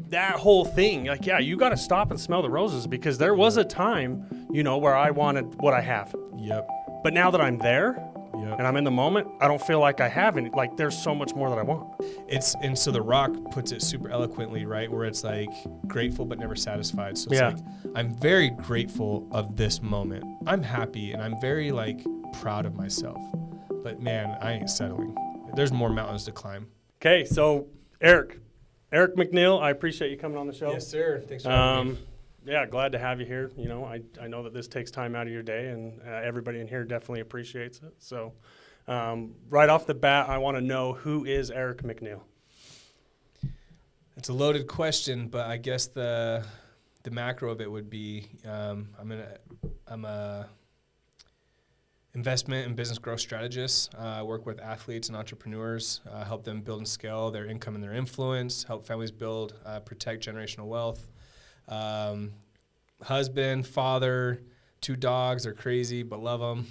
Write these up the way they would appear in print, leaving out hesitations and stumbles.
that whole thing, like, yeah, you got to stop and smell the roses, because there was a time, you know, where I wanted what I have. Yep. But now that I'm there, Yep. and I'm in the moment, I don't feel like I have any. Like, there's so much more that I want. And so The Rock puts it super eloquently, right? Where it's like grateful but never satisfied. So it's like, I'm very grateful of this moment. I'm happy and I'm very like proud of myself. But man, I ain't settling. There's more mountains to climb. Okay, so Eric McNeil, I appreciate you coming on the show. Yes, sir. Thanks for having me. Yeah, glad to have you here. You know, I know that this takes time out of your day, and everybody in here definitely appreciates it. So right off the bat, I want to know, who is Eric McNeil? It's a loaded question, but I guess the macro of it would be I'm a investment and business growth strategist. I work with athletes and entrepreneurs, help them build and scale their income and their influence, help families build, protect generational wealth. Husband, father, 2 dogs. They're crazy, but love them.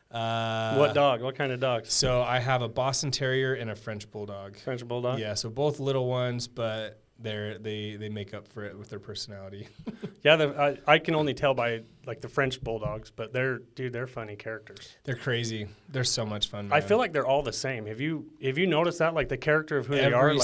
What dog? What kind of dogs? So I have a Boston Terrier and a French Bulldog. French Bulldog? Yeah, so both little ones, but they make up for it with their personality. Yeah, I can only tell by like the French Bulldogs, but they're funny characters. They're crazy. They're so much fun, man. I feel like they're all the same. Have you noticed that? Like the character of who they are? Like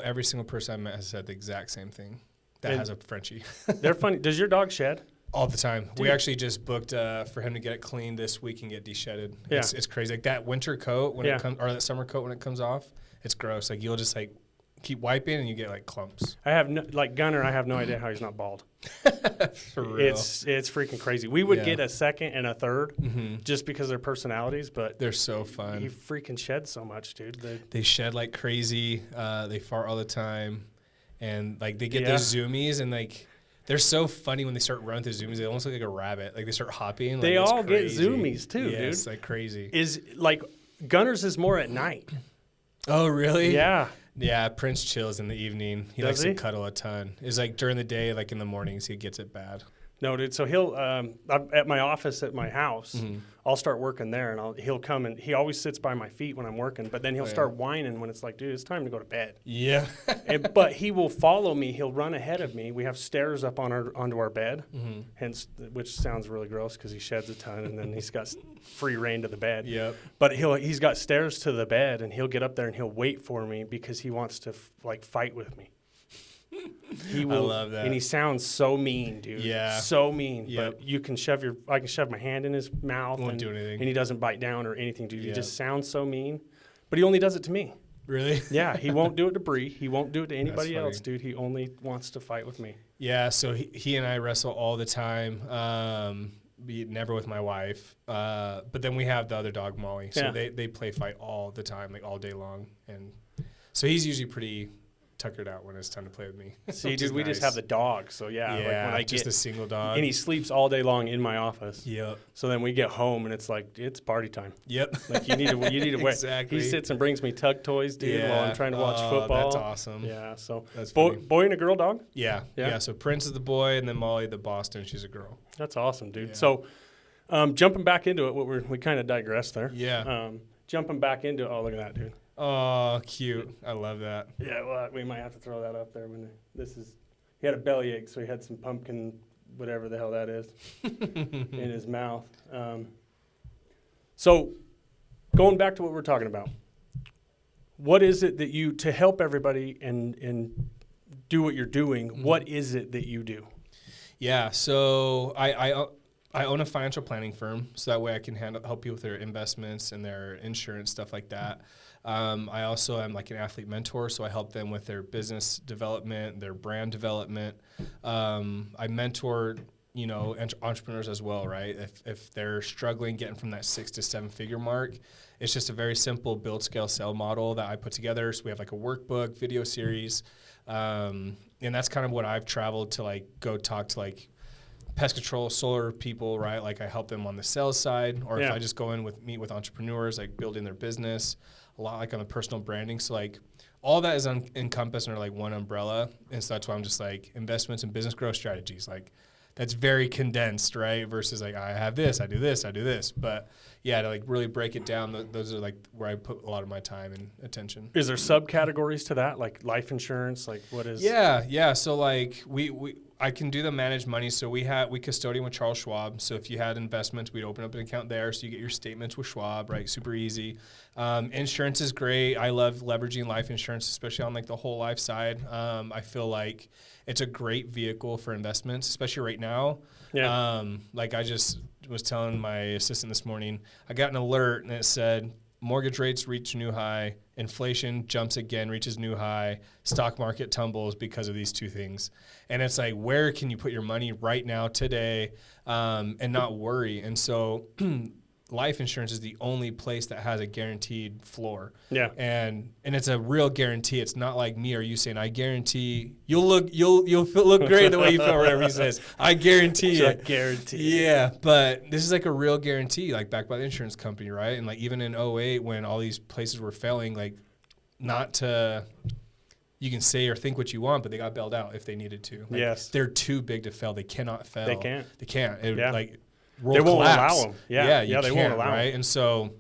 every single person I met has said the exact same thing. That has a Frenchie. They're funny. Does your dog shed? All the time. Dude. We actually just booked for him to get it cleaned this week and get de-shedded. Yeah. It's crazy. Like that winter coat when it comes, or that summer coat when it comes off, it's gross. Like you'll just like keep wiping and you get like clumps. I have Gunner. I have no idea how he's not bald. For real. It's freaking crazy. We would get a second and a third just because of their personalities, but they're so fun. He freaking sheds so much, dude. They shed like crazy. They fart all the time, and like they get those zoomies, and like they're so funny when they start running through zoomies. They almost look like a rabbit. Like they start hopping. Like, they all get crazy. zoomies too, dude. It's like crazy. Is like Gunner's is more at night. Oh really? Yeah. Yeah, Prince chills in the evening. He likes to cuddle a ton. It's like during the day, like in the mornings, he gets it bad. No, dude. So he'll I'm at my office at my house. I'll start working there, and he'll come, and he always sits by my feet when I'm working. But then he'll start whining when it's like, dude, it's time to go to bed. Yeah. But he will follow me. He'll run ahead of me. We have stairs up on onto our bed, hence, which sounds really gross because he sheds a ton, and then he's got free reign to the bed. Yep. But he's got stairs to the bed, and he'll get up there and he'll wait for me because he wants to fight with me. He will, I love that. And he sounds so mean, dude. Yeah. So mean. Yep. But I can shove my hand in his mouth. Won't do anything. And he doesn't bite down or anything, dude. He just sounds so mean. But he only does it to me. Really? Yeah. He won't do it to Bree. He won't do it to anybody else, dude. He only wants to fight with me. Yeah. So he and I wrestle all the time. Never with my wife. But then we have the other dog, Molly. So they play fight all the time, like all day long. And so he's usually pretty tuckered out when it's time to play with me. See, dude, we just have the dog, so yeah, like when I just a single dog, and he sleeps all day long in my office. Yep. So then we get home and it's like it's party time. Yep. Like you need to wait. Exactly. He sits and brings me tug toys, dude, while I'm trying to watch football. That's awesome. Yeah. So that's boy and a girl dog. Yeah. So Prince is the boy, and then Molly the Boston. She's a girl. That's awesome, dude. Yeah. So jumping back into it, we kind of digressed there. Yeah. Jumping back into it. Oh, look at that, dude. Oh, cute. I love that. Yeah, well, we might have to throw that up there. He had a bellyache, so he had some pumpkin, whatever the hell that is, in his mouth. So going back to what we're talking about, what is it that to help everybody and do what you're doing, what is it that you do? Yeah, so I own a financial planning firm, so that way I can help people with their investments and their insurance, stuff like that. I also am like an athlete mentor, so I help them with their business development, their brand development. I mentor, entrepreneurs as well, right? If they're struggling getting from that 6 to 7 figure mark, it's just a very simple build, scale, sell model that I put together. So we have like a workbook, video series, and that's kind of what I've traveled to like go talk to like pest control, solar people, right? Like I help them on the sales side, or if I just go in meet with entrepreneurs, like building their business, a lot like on the personal branding. So like all that is encompassed under like one umbrella. And so that's why I'm just like investments and business growth strategies. Like that's very condensed, right? Versus like, I have this, I do this, I do this. But yeah, to like really break it down, those are like where I put a lot of my time and attention. Is there subcategories to that, like life insurance? Like what is? Yeah. So like I can do the managed money. So we custodian with Charles Schwab. So if you had investments, we'd open up an account there. So you get your statements with Schwab, right? Super easy. Insurance is great. I love leveraging life insurance, especially on like the whole life side. I feel like it's a great vehicle for investments, especially right now. Yeah. Like I just was telling my assistant this morning, I got an alert and it said, mortgage rates reach new high, inflation jumps again, reaches new high, stock market tumbles because of these two things. And it's like, where can you put your money right now, today, and not worry? And so life insurance is the only place that has a guaranteed floor. Yeah. And it's a real guarantee. It's not like me or you saying, I guarantee you'll look great the way you feel, whatever he says. I guarantee it. Guarantee. Yeah, but this is like a real guarantee, like backed by the insurance company, right? And like even in 2008 when all these places were failing, like not to, you can say or think what you want, but they got bailed out if they needed to. Like, yes. They're too big to fail. They cannot fail. They can't. They can't. It, yeah. Like, they won't collapse. allow them. Yeah, they won't allow right? them. And so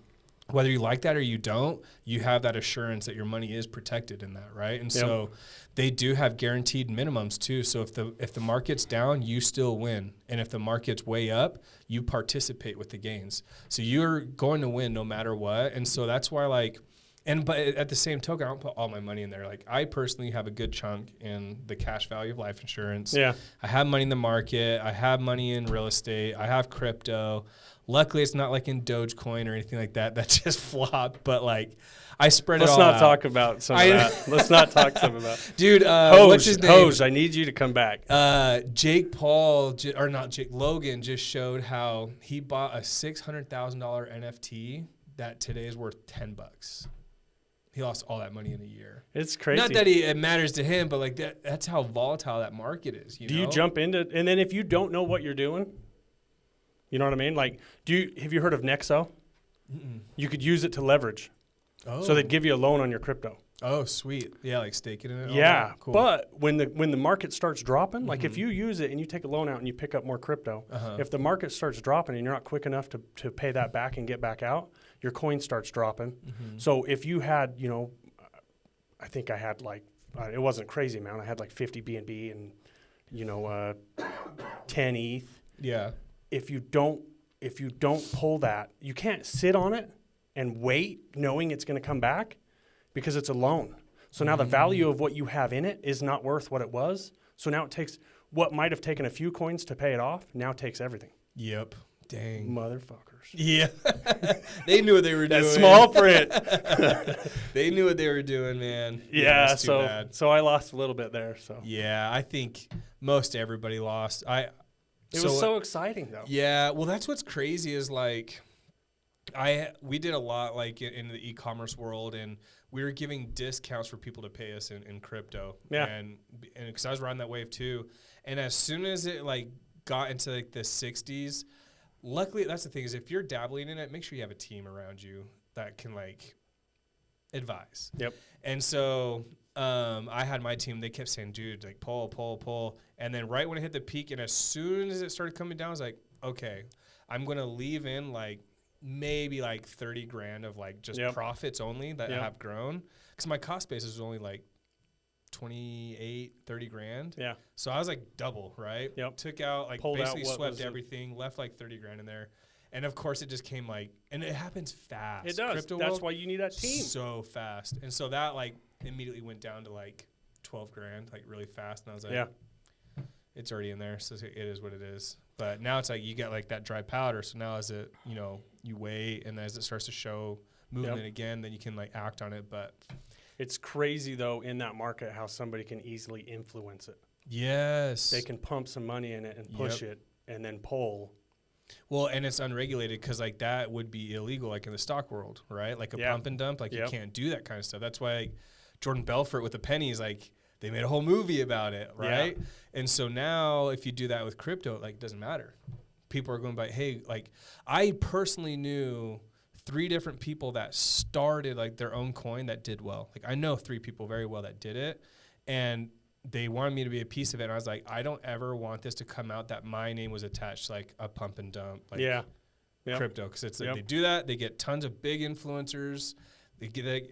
whether you like that or you don't, you have that assurance that your money is protected in that, right? And so they do have guaranteed minimums too. So if the market's down, you still win. And if the market's way up, you participate with the gains. So you're going to win no matter what. And so that's why but at the same token, I don't put all my money in there. Like I personally have a good chunk in the cash value of life insurance. Yeah. I have money in the market. I have money in real estate. I have crypto. Luckily, it's not like in Dogecoin or anything like that. That just flopped. But like, I spread it all out. Let's not talk about some of that. Let's not talk some of that. Dude, what's his name? Hoj, I need you to come back. Logan just showed how he bought a $600,000 NFT that today is worth $10. He lost all that money in a year. It's crazy. Not that it matters to him, but like that's how volatile that market is. Do you jump into, and then if you don't know what you're doing, you know what I mean? Like, have you heard of Nexo? Mm-mm. You could use it to leverage. Oh. So they'd give you a loan on your crypto. Oh, sweet. Yeah, like staking it. Yeah, cool. But when the market starts dropping, like if you use it and you take a loan out and you pick up more crypto, if the market starts dropping and you're not quick enough to pay that back and get back out, your coin starts dropping. So if you had, I think I had like, it wasn't a crazy amount. I had like 50 BNB and, 10 ETH. Yeah. If you don't pull that, you can't sit on it and wait knowing it's going to come back because it's a loan. So now the value of what you have in it is not worth what it was. So now it takes what might have taken a few coins to pay it off, now takes everything. Yep. Dang. Motherfuckers. Yeah. They knew what they were doing. That small print. They knew what they were doing, man. Yeah, that's too bad. So I lost a little bit there. So yeah, I think most everybody lost. It was so exciting though. Yeah, well, that's what's crazy is like, we did a lot like in the e-commerce world, and we were giving discounts for people to pay us in crypto. Yeah. And because I was riding that wave too, and as soon as it like got into like the 60s, luckily that's the thing is if you're dabbling in it, make sure you have a team around you that can like advise. Yep. And so I had my team, they kept saying, dude, like pull. And then right when it hit the peak and as soon as it started coming down, I was like, okay, I'm going to leave in like maybe like 30 grand of like just profits only that have grown. Because my cost basis was only like 30 grand. Yeah. So I was like double, right? Yep. Took out, like Pulled basically out swept everything, left like 30 grand in there. And of course it just came like, and it happens fast. It does. Crypto That's world, why you need that team. so fast. And so that like immediately went down to like 12 grand, like really fast. And I was like, it's already in there. So it is what it is. But now it's like you get like that dry powder. So now as it, you wait, and as it starts to show movement again, then you can like act on it. But it's crazy though in that market how somebody can easily influence it. Yes. They can pump some money in it and push it and then pull. Well, and it's unregulated because like that would be illegal, like in the stock world, right? Like a pump and dump, like you can't do that kind of stuff. That's why like, Jordan Belfort with the pennies, like they made a whole movie about it, right? Yeah. And so now if you do that with crypto, like it doesn't matter. People are going by, hey, like I personally knew 3 different people that started like their own coin that did well. Like I know 3 people very well that did it, and they wanted me to be a piece of it. And I was like, I don't ever want this to come out that my name was attached to like a pump and dump, like crypto. Cause it's like they do that. They get tons of big influencers.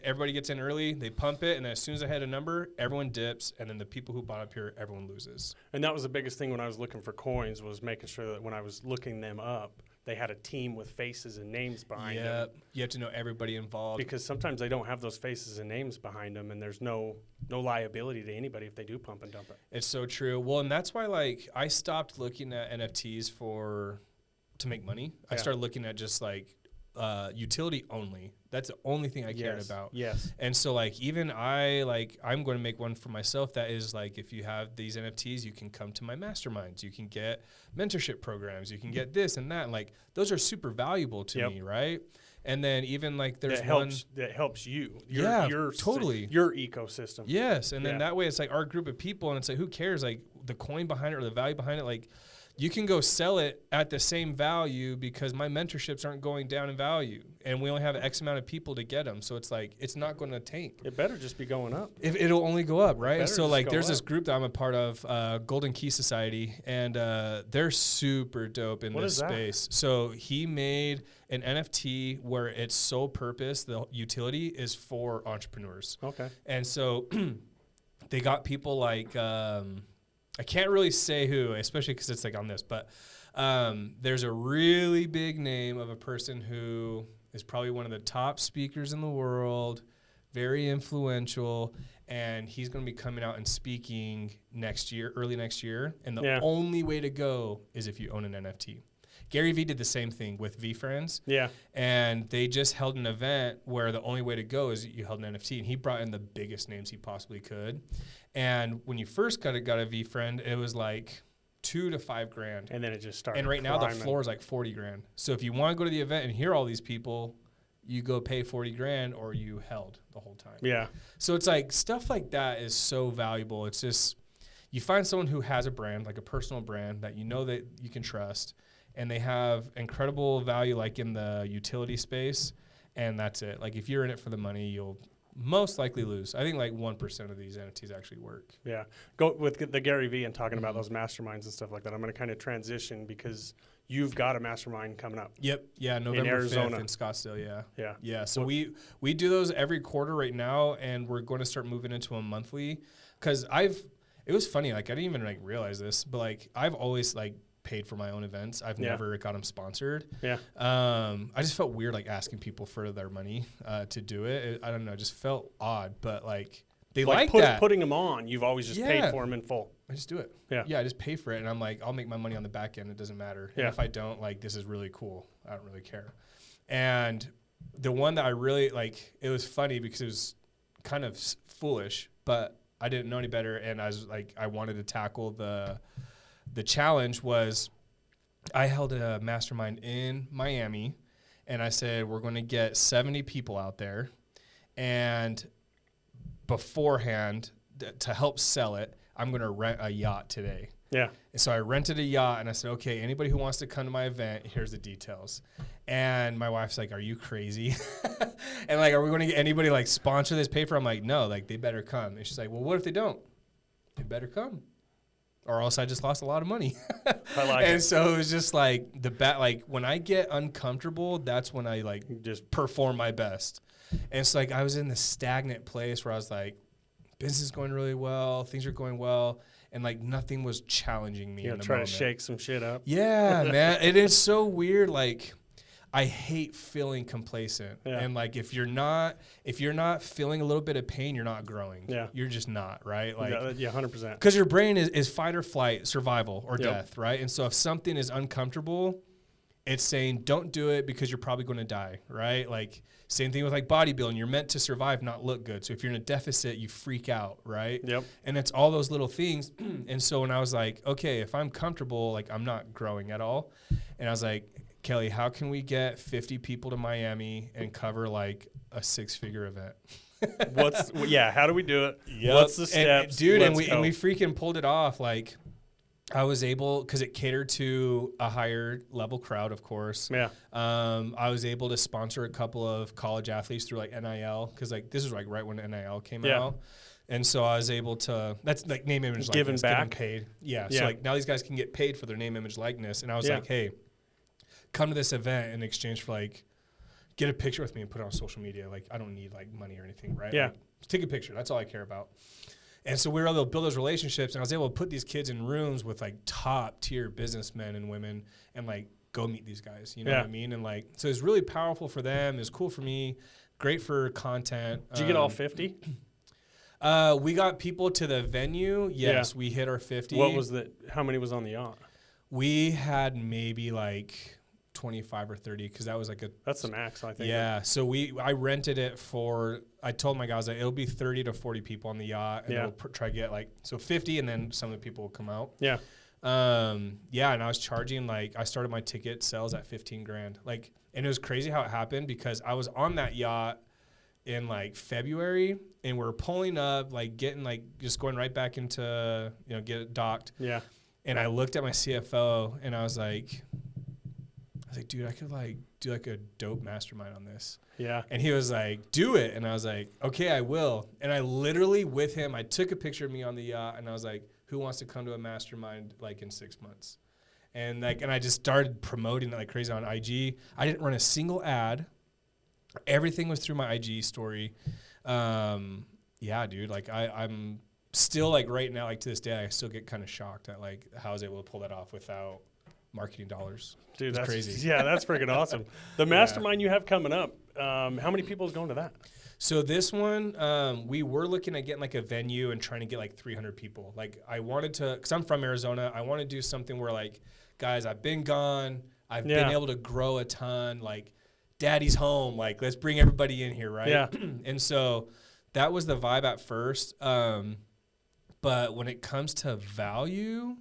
Everybody gets in early, they pump it, and then as soon as I hit a number, everyone dips, and then the people who bought up here, everyone loses. And that was the biggest thing when I was looking for coins, was making sure that when I was looking them up, they had a team with faces and names behind them. You have to know everybody involved. Because sometimes they don't have those faces and names behind them, and there's no liability to anybody if they do pump and dump it. It's so true. Well, and that's why like I stopped looking at NFTs to make money. I started looking at just like utility only. That's the only thing I cared about. Yes. And so like even I'm going to make one for myself that is like, if you have these NFTs, you can come to my masterminds, you can get mentorship programs, you can get this and that. And like those are super valuable to me, right? And then even like there's that helps you. Totally. Your ecosystem. Yes. And then that way it's like our group of people, and it's like, who cares? Like the coin behind it or the value behind it, like you can go sell it at the same value because my mentorships aren't going down in value, and we only have X amount of people to get them. So it's like, it's not going to tank. It better just be going up. It'll only go up, right? So like there's this group that I'm a part of, Golden Key Society, and they're super dope in this space. So he made an NFT where its sole purpose, the utility, is for entrepreneurs. Okay. And so they got people like... I can't really say who, especially because it's like on this, but there's a really big name of a person who is probably one of the top speakers in the world, very influential, and he's going to be coming out and speaking next year, early next year. And the only way to go is if you own an NFT. Gary Vee did the same thing with VFriends. Yeah. And they just held an event where the only way to go is you held an NFT, and he brought in the biggest names he possibly could. And when you first got a VFriend, it was like $2,000 to $5,000. And then it just started. And right now the floor is like $40,000. So if you want to go to the event and hear all these people, you go pay $40,000 or you held the whole time. Yeah. So it's like stuff like that is so valuable. It's just, you find someone who has a brand, like a personal brand that you know that you can trust, and they have incredible value like in the utility space, and that's it. Like if you're in it for the money, you'll most likely lose. I think like 1% of these NFTs actually work. Yeah. Go with the Gary Vee and talking about those masterminds and stuff like that. I'm going to kind of transition because you've got a mastermind coming up. Yep. Yeah. November 5th in Scottsdale. Yeah. Yeah. Yeah. So we do those every quarter right now, and we're going to start moving into a monthly, because it was funny. Like I didn't even like realize this, but like I've always like paid for my own events. I've never got them sponsored. Yeah. I just felt weird like asking people for their money to do it. I don't know, it just felt odd, but like they like that. Putting them on, you've always just paid for them in full. I just do it. Yeah. Yeah, I just pay for it, and I'm like, I'll make my money on the back end. It doesn't matter. And if I don't, like, this is really cool. I don't really care. And the one that I really like, it was funny because it was kind of foolish, but I didn't know any better, and I was like, I wanted to tackle the challenge. Was I held a mastermind in Miami, and I said, we're going to get 70 people out there, and beforehand, to help sell it, I'm going to rent a yacht today. Yeah. And so I rented a yacht, and I said, okay, anybody who wants to come to my event, here's the details. And my wife's like, are you crazy? And like, are we going to get anybody like sponsor this paper? I'm like, no, like they better come. And she's like, well, what if they don't? They better come, or else I just lost a lot of money. I like it. And so it was just like like when I get uncomfortable, that's when I like just perform my best. And it's like I was in this stagnant place where I was like, business is going really well, things are going well, and like nothing was challenging me. Try to shake some shit up. Yeah, man. It is so weird. Like I hate feeling complacent. Yeah. And like if you're not feeling a little bit of pain, you're not growing. Yeah. You're just not, right? Like 100%. Because your brain is fight or flight, survival or death, right? And so if something is uncomfortable, it's saying don't do it because you're probably going to die, right? Like same thing with like bodybuilding. You're meant to survive, not look good. So if you're in a deficit, you freak out, right? Yep. And it's all those little things. And so when I was like, okay, if I'm comfortable, like I'm not growing at all. And I was like, Kelly, how can we get 50 people to Miami and cover like a 6-figure event? How do we do it? Yep. What's the steps? And we freaking pulled it off. Like I was able, because it catered to a higher level crowd, of course. Yeah. I was able to sponsor a couple of college athletes through like NIL, because like this was like right when NIL came out. And so I was able to, that's like name, image, likeness. Giving back. Paid. Yeah. So like now these guys can get paid for their name, image, likeness. And I was like, hey, come to this event in exchange for like, get a picture with me and put it on social media. Like, I don't need like money or anything, right? Yeah. Like, take a picture. That's all I care about. And so we were able to build those relationships, and I was able to put these kids in rooms with like top tier businessmen and women and like go meet these guys. You know what I mean? And like, so it's really powerful for them. It's cool for me. Great for content. Did you get all 50? We got people to the venue. Yes, we hit our 50. What was how many was on the yacht? We had maybe like 25 or 30 because that was like that's the max, I think. Yeah. So I rented it for, I told my guys that it'll be 30 to 40 people on the yacht, and we'll try to get like, so 50, and then some of the people will come out. Yeah. And I was charging, like, I started my ticket sales at $15,000. Like, and it was crazy how it happened because I was on that yacht in like February, and we're pulling up, like getting like just going right back into, get it docked. Yeah. And I looked at my CFO and I was like, dude, I could like do like a dope mastermind on this. Yeah. And he was like, do it. And I was like, okay, I will. And I literally with him, I took a picture of me on the yacht, and I was like, who wants to come to a mastermind like in 6 months? And like, and I just started promoting it like crazy on IG. I didn't run a single ad. Everything was through my IG story. Yeah, dude, like I'm still like right now, like to this day, I still get kind of shocked at like how I was able to pull that off without marketing dollars. Dude, that's crazy. Yeah, that's freaking awesome. The mastermind you have coming up, how many people is going to that? So this one, we were looking at getting like a venue and trying to get like 300 people. Like I wanted to, because I'm from Arizona, I want to do something where like, guys, I've been gone, I've been able to grow a ton, like daddy's home, like let's bring everybody in here, right? Yeah. And so that was the vibe at first. But when it comes to value,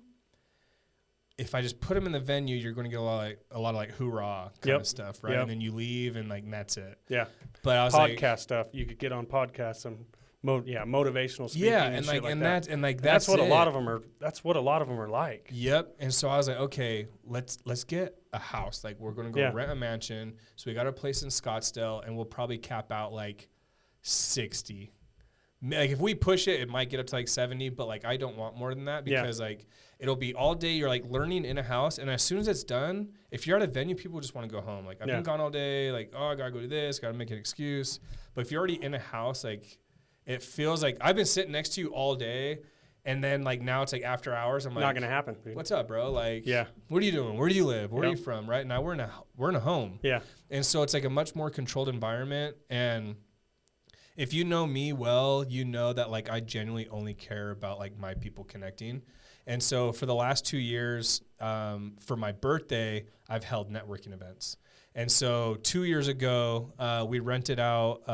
if I just put them in the venue, you're going to get a lot of like hoorah kind of stuff, right? And then you leave and like that's it. Yeah. But I was podcast stuff. You could get on podcasts and motivational speaking. Yeah, and like, and that. That's what a lot of them are. That's what a lot of them are like. Yep. And so I was like, okay, let's get a house. Like we're going to go rent a mansion. So we got a place in Scottsdale, and we'll probably cap out like 60. Like if we push it, it might get up to like 70, but like I don't want more than that because like it'll be all day. You're like learning in a house, and as soon as it's done, if you're at a venue, people just want to go home. Like I've been gone all day. Like I gotta go do this. Gotta make an excuse. But if you're already in a house, like it feels like I've been sitting next to you all day, and then like now it's like after hours. I'm like, not gonna happen. Dude. What's up, bro? Like, what are you doing? Where do you live? Where are you from? Right now we're in a home. Yeah, and so it's like a much more controlled environment. And if you know me well, you know that like I genuinely only care about like my people connecting. And so for the last 2 years, for my birthday, I've held networking events. And so 2 years ago, we rented out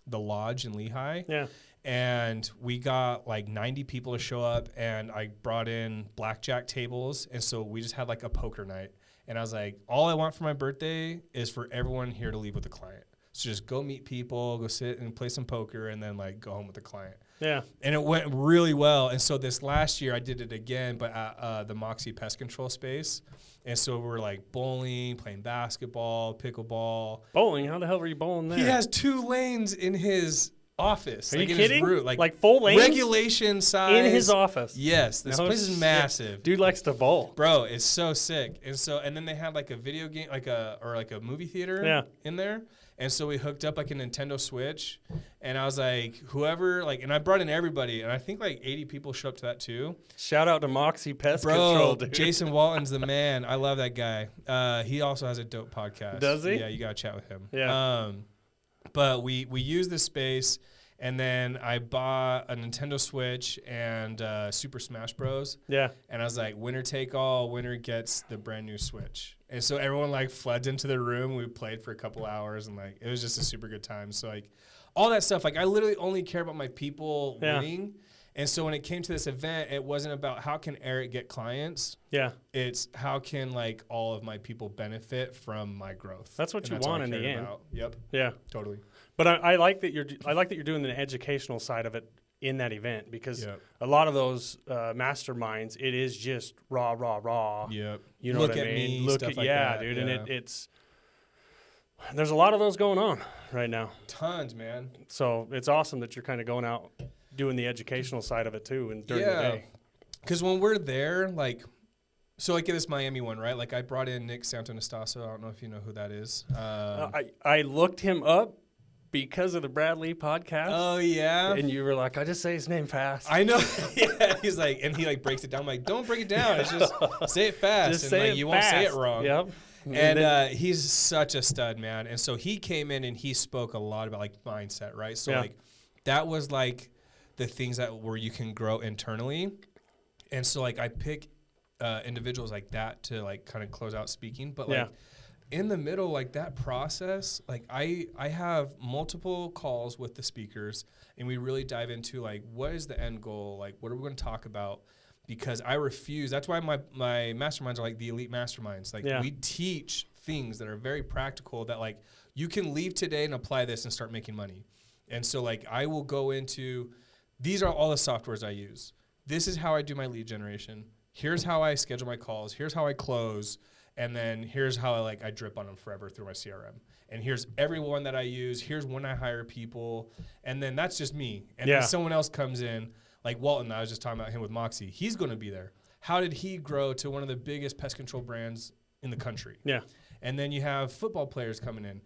the lodge in Lehigh. Yeah. And we got like 90 people to show up, and I brought in blackjack tables. And so we just had like a poker night. And I was like, all I want for my birthday is for everyone here to leave with a client. So just go meet people, go sit and play some poker, and then like go home with the client. Yeah. And it went really well. And so this last year I did it again, but at the Moxie Pest Control space. And so we're like bowling, playing basketball, pickleball. Bowling? How the hell were you bowling there? He has 2 lanes in his office. Are you kidding? Like full lanes? Regulation size. In his office? Yes. This place is massive. Dude likes to bowl. Bro, it's so sick. And then they had like a video game, like a movie theater in there. And so we hooked up like a Nintendo Switch, and I was like, whoever, like, and I brought in everybody, and I think like 80 people showed up to that too. Shout out to Moxie Pest Control, dude. Jason Walton's the man. I love that guy. He also has a dope podcast. Does he? Yeah, you gotta chat with him. Yeah. But we used this space, and then I bought a Nintendo Switch and Super Smash Bros. Yeah. And I was like, winner take all, winner gets the brand new Switch. And so everyone like fled into the room. We played for a couple hours, and like it was just a super good time. So like all that stuff, like I literally only care about my people winning. And so when it came to this event, it wasn't about how can Eric get clients. Yeah. It's how can like all of my people benefit from my growth. That's what you want in the end. Yep. Yeah. Totally. But I like that you're doing the educational side of it in that event, because a lot of those masterminds, it is just raw. Yep. You know what I mean? Look at that. Dude. Yeah. And it's there's a lot of those going on right now. Tons, man. So it's awesome that you're kind of going out doing the educational side of it too, and during the day. Because when we're there, like, so like in this Miami one, right? Like I brought in Nick Santonastaso. I don't know if you know who that is. I looked him up because of the Bradley podcast. Oh yeah. And you were like, I just say his name fast. I know. Yeah. He's like, and he like breaks it down. I'm like, don't break it down. It's just say it fast. Just and say like, it you fast. won't say it wrong. Yep. And he's such a stud, man. And so he came in and he spoke a lot about like mindset, right? So like that was like the things that where you can grow internally. And so like I pick individuals like that to like kind of close out speaking, but like in the middle, like that process, like I have multiple calls with the speakers and we really dive into like, what is the end goal? Like, what are we going to talk about? Because I refuse. That's why my masterminds are like the elite masterminds. Like we teach things that are very practical that like you can leave today and apply this and start making money. And so like I will go into, these are all the softwares I use. This is how I do my lead generation. Here's how I schedule my calls. Here's how I close. And then here's how I drip on them forever through my CRM. And here's everyone that I use. Here's when I hire people. And then that's just me. And then someone else comes in, like Walton. I was just talking about him with Moxie. He's going to be there. How did he grow to one of the biggest pest control brands in the country? Yeah. And then you have football players coming in.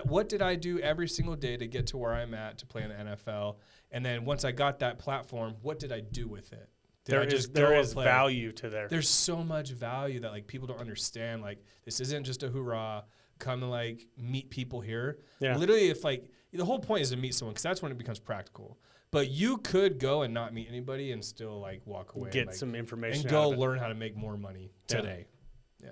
What did I do every single day to get to where I'm at to play in the NFL? And then once I got that platform, what did I do with it? There is value to there. There's so much value that like people don't understand. Like this isn't just a hoorah, come and like meet people here. Yeah. Literally, if like the whole point is to meet someone because that's when it becomes practical. But you could go and not meet anybody and still like walk away, get some information, and go learn how to make more money today. Yeah.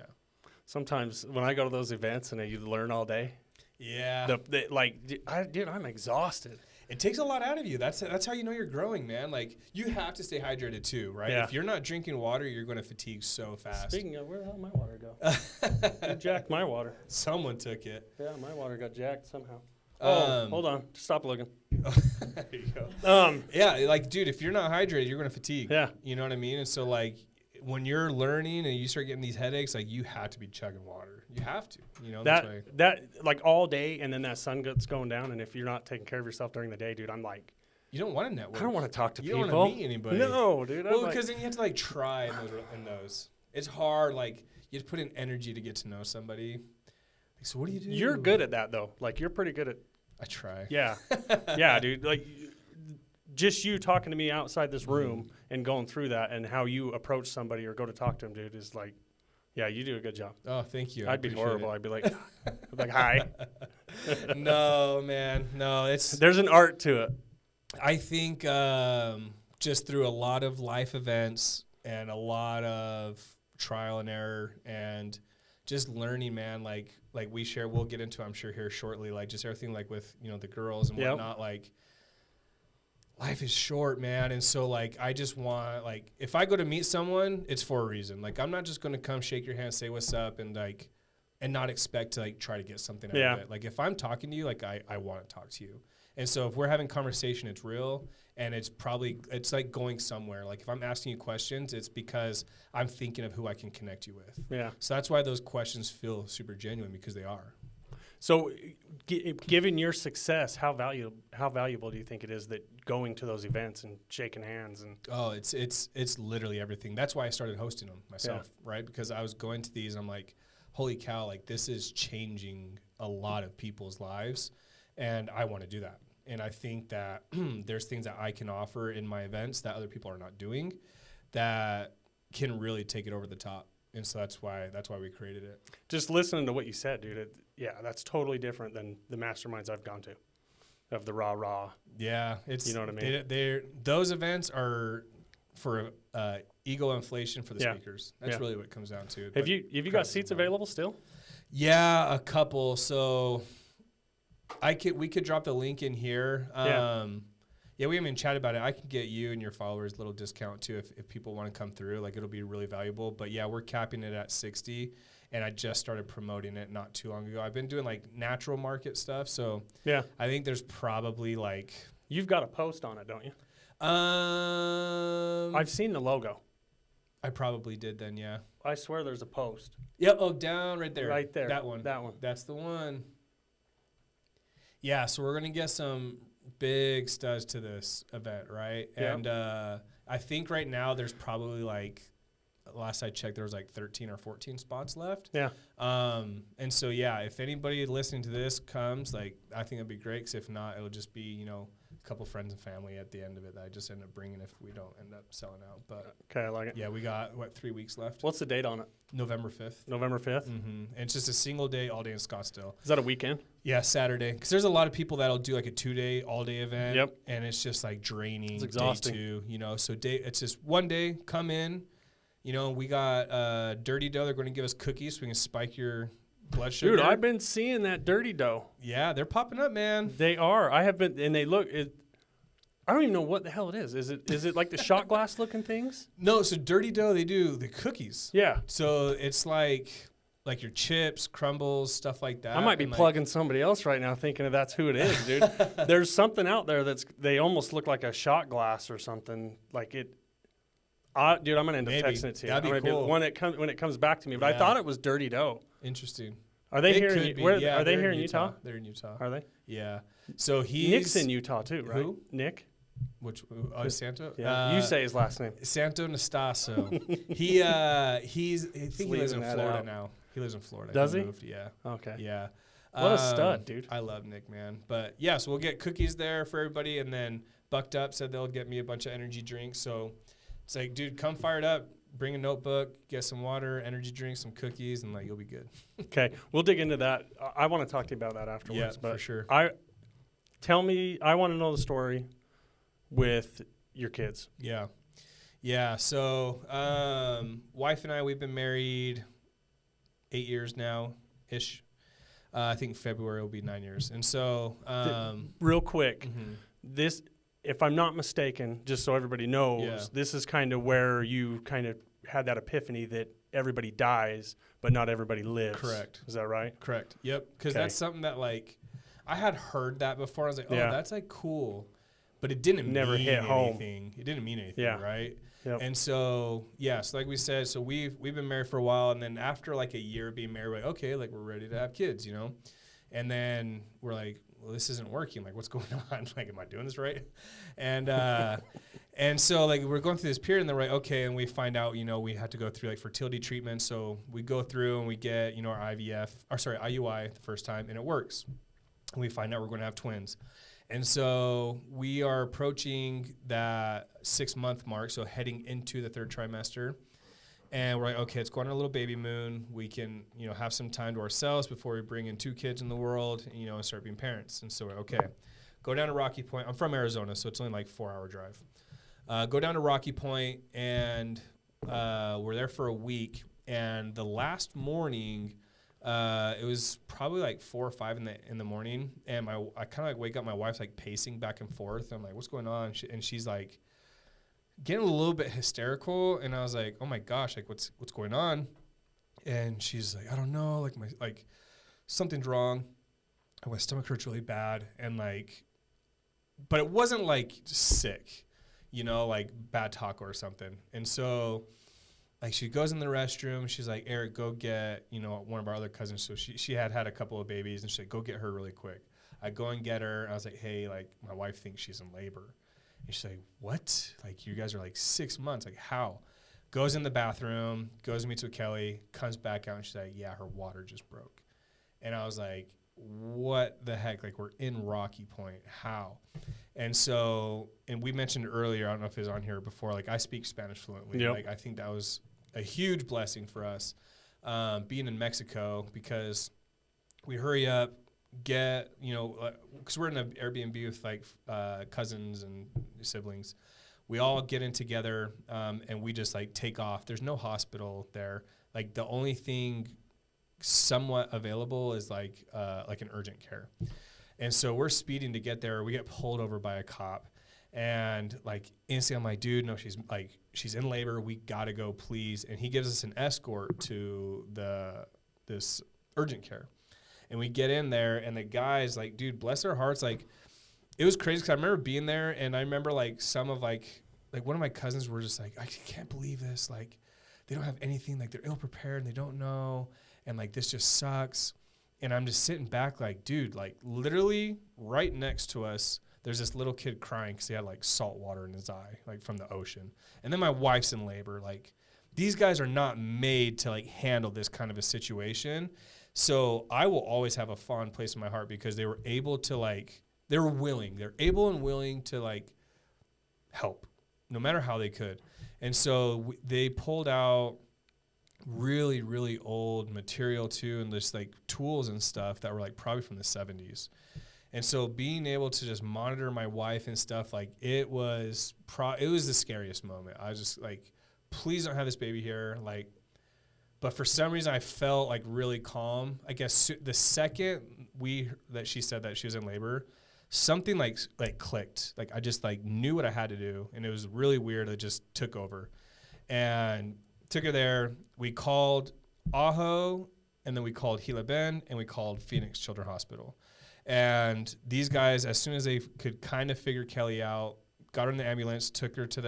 Sometimes when I go to those events and you learn all day. Yeah. I'm exhausted. It takes a lot out of you. That's how you know you're growing, man. Like, you have to stay hydrated too, right? Yeah. If you're not drinking water, you're going to fatigue so fast. Speaking of, where the hell did my water go? Who jacked my water? Someone took it. Yeah, my water got jacked somehow. Hold on. Stop looking. There you go. Yeah, like, dude, if you're not hydrated, you're going to fatigue. Yeah. You know what I mean? And so, like, when you're learning and you start getting these headaches, like, you have to be chugging water. You have to, you know. That like all day, and then that sun gets going down, and if you're not taking care of yourself during the day, dude, I'm like, you don't want to network. I don't want to talk to people. You don't want to meet anybody. No, dude. Well, because then you have to like try in those. It's hard. Like you have to put in energy to get to know somebody. Like, so what do you do? You're good at that though. Like you're pretty good at. I try. Yeah, yeah, dude. Like just you talking to me outside this room and going through that, and how you approach somebody or go to talk to them, dude, is like. Yeah, you do a good job. Oh, thank you. I'd be horrible. I'd be like, hi. No, man. No, there's an art to it. I think just through a lot of life events and a lot of trial and error and just learning, man, like we share, we'll get into, I'm sure here shortly, like just everything like with, you know, the girls and whatnot, like life is short, man. And so, like, I just want, like, if I go to meet someone, it's for a reason. Like, I'm not just going to come shake your hand, say what's up, and, like, and not expect to, like, try to get something out of it. Like, if I'm talking to you, like, I want to talk to you. And so if we're having conversation, it's real, and it's like going somewhere. Like, if I'm asking you questions, it's because I'm thinking of who I can connect you with. Yeah. So that's why those questions feel super genuine, because they are. So, given your success, how valuable do you think it is that going to those events and shaking hands and? Oh, it's literally everything. That's why I started hosting them myself, right? Because I was going to these, and I'm like, holy cow, like this is changing a lot of people's lives, and I want to do that. And I think that there's things that I can offer in my events that other people are not doing, that can really take it over the top. And so that's why we created it. Just listening to what you said, dude. That's totally different than the masterminds I've gone to, of the rah. Yeah, it's, you know what I mean. Those events are for ego inflation for the speakers. That's really what it comes down to. Have you got seats available still? Yeah, a couple. So we could drop the link in here. Yeah, we haven't even chatted about it. I can get you and your followers a little discount too if people want to come through. Like, it'll be really valuable. But yeah, we're capping it at 60, and I just started promoting it not too long ago. I've been doing like natural market stuff, so yeah, I think there's probably like, you've got a post on it, don't you? I've seen the logo. I probably did then, yeah. I swear there's a post. Yep. Oh, down right there. Right there. That one. That one. That's the one. Yeah. So we're gonna get some big studs to this event, right? Yeah. And I think right now there's probably like, last I checked, there was like 13 or 14 spots left. Yeah. And so, yeah, if anybody listening to this comes, like, I think it'd be great, because if not, it'll just be, you know, a couple friends and family at the end of it that I just end up bringing if we don't end up selling out. But Okay, I like it. yeah, we got, 3 weeks left? What's the date on it? November 5th. November 5th? And it's just a single day, all day in Scottsdale. Is that a weekend? Yeah, Saturday. Because there's a lot of people that'll do like a 2-day, all-day event. Yep. And it's just like draining. It's exhausting. Day 2, you know. So it's just one day, come in. You know, we got Dirty Dough. They're going to give us cookies so we can spike your blood sugar. Dude, I've been seeing that Dirty Dough. Yeah, they're popping up, man. They are. I have been, and they look. I don't even know what the hell it is. Is it like the shot glass looking things? No, so Dirty Dough, they do the cookies. Yeah. So it's like your chips, crumbles, stuff like that. I might be plugging somebody else right now thinking that's who it is, dude. There's something out there they almost look like a shot glass or something. Like it. Dude, I'm gonna end up texting it to you. That'd be cool. When it comes back to me. But Yeah. I thought it was Dirty Dough. Interesting. Are they It here? could be. Are they they're here in Utah? They're in Utah. Are they? Yeah. So he's Nick's in Utah too, right? Who? Nick. Which Santo? Yeah. You say his last name. Santo Nastasso. I think he lives in leaving that Florida out. now. He lives in Florida. Does he? Moved, yeah. Okay. Yeah. What a stud, dude. I love Nick, man. But yeah, so we'll get cookies there for everybody, and then Bucked Up said they'll get me a bunch of energy drinks. So it's like, dude, come fired up. Bring a notebook, get some water, energy drinks, some cookies, and like you'll be good. Okay, we'll dig into that. I want to talk to you about that afterwards. Yeah, but for sure. I want to know the story with your kids. Yeah. Yeah. So, wife and I, we've been married 8 years now ish. I think February will be 9 years. And so, real quick, this, if I'm not mistaken, just so everybody knows, Yeah. this is kind of where you kind of had that epiphany that everybody dies, but not everybody lives. Correct. Is that right? Correct. Yep. Because Okay. that's something that like I had heard that before. I was like, oh, Yeah. that's like cool, but it didn't Never mean hit home. anything. It didn't mean anything, Yeah. right? Yep. And so so like we said, so we've been married for a while, and then after like a year of being married, we're like, okay, like we're ready to have kids, you know, and then we're like, well, this isn't working. Like, what's going on? Like, am I doing this right? And and so like we're going through this period, and then we're like, okay, and we find out, you know, we had to go through like fertility treatment. So we go through and we get, you know, our IUI the first time, and it works. And we find out we're going to have twins. And so we are approaching that 6-month mark, so heading into the 3rd trimester. And we're like, okay, it's going on a little baby moon. We can, you know, have some time to ourselves before we bring in 2 kids in the world, you know, and start being parents. And so we're okay. Go down to Rocky Point. I'm from Arizona, so it's only like 4-hour drive. Go down to Rocky Point, and we're there for a week. And the last morning, it was probably like 4 or 5 in the morning, and I kind of like wake up. My wife's like pacing back and forth. I'm like, "What's going on?" And she's like getting a little bit hysterical, and I was like, "Oh my gosh, like what's going on?" And she's like, "I don't know, like something's wrong. My stomach hurts really bad, and like, but it wasn't like sick, you know, like bad taco or something." And so, like, she goes in the restroom. She's like, "Eric, go get, you know, one of our other cousins." So she had a couple of babies, and she's like, "Go get her really quick." I go and get her. I was like, "Hey, like, my wife thinks she's in labor." And she's like, "What? Like, you guys are like 6 months. Like, how?" Goes in the bathroom, goes and meets with Kelly, comes back out, and she's like, "Yeah, her water just broke." And I was like, what the heck? Like, we're in Rocky Point. How? And so, and we mentioned earlier, I don't know if it was on here before, like, I speak Spanish fluently. Yep. Like, I think that was a huge blessing for us, being in Mexico, because we hurry up, get, you know, because we're in an Airbnb with like cousins and siblings. We all get in together, and we just like take off. There's no hospital there. Like, the only thing somewhat available is like an urgent care. And so we're speeding to get there. We get pulled over by a cop, and like instantly I'm like, "Dude, no, she's in labor. We gotta go, please." And he gives us an escort to this urgent care. And we get in there, and the guy's like, dude, bless their hearts. Like, it was crazy because I remember being there, and I remember like some of like one of my cousins were just like, "I can't believe this. Like, they don't have anything. Like, they're ill prepared and they don't know. And like, this just sucks." And I'm just sitting back like, dude, like literally right next to us, there's this little kid crying because he had like salt water in his eye, like from the ocean. And then my wife's in labor. Like, these guys are not made to like handle this kind of a situation. So I will always have a fond place in my heart because they were able to like, they're able and willing to like help no matter how they could. And so they pulled out really, really old material too, and just like tools and stuff that were like probably from the 70s. And so being able to just monitor my wife and stuff, like it was the scariest moment. I was just like, please don't have this baby here. Like, but for some reason I felt like really calm. I guess the second that she said that she was in labor, something like clicked. Like I just like knew what I had to do, and it was really weird. It just took over, and took her there. We called Ajo, and then we called Gila Bend, and we called Phoenix Children's Hospital. And these guys, as soon as they could kind of figure Kelly out, got her in the ambulance, took her to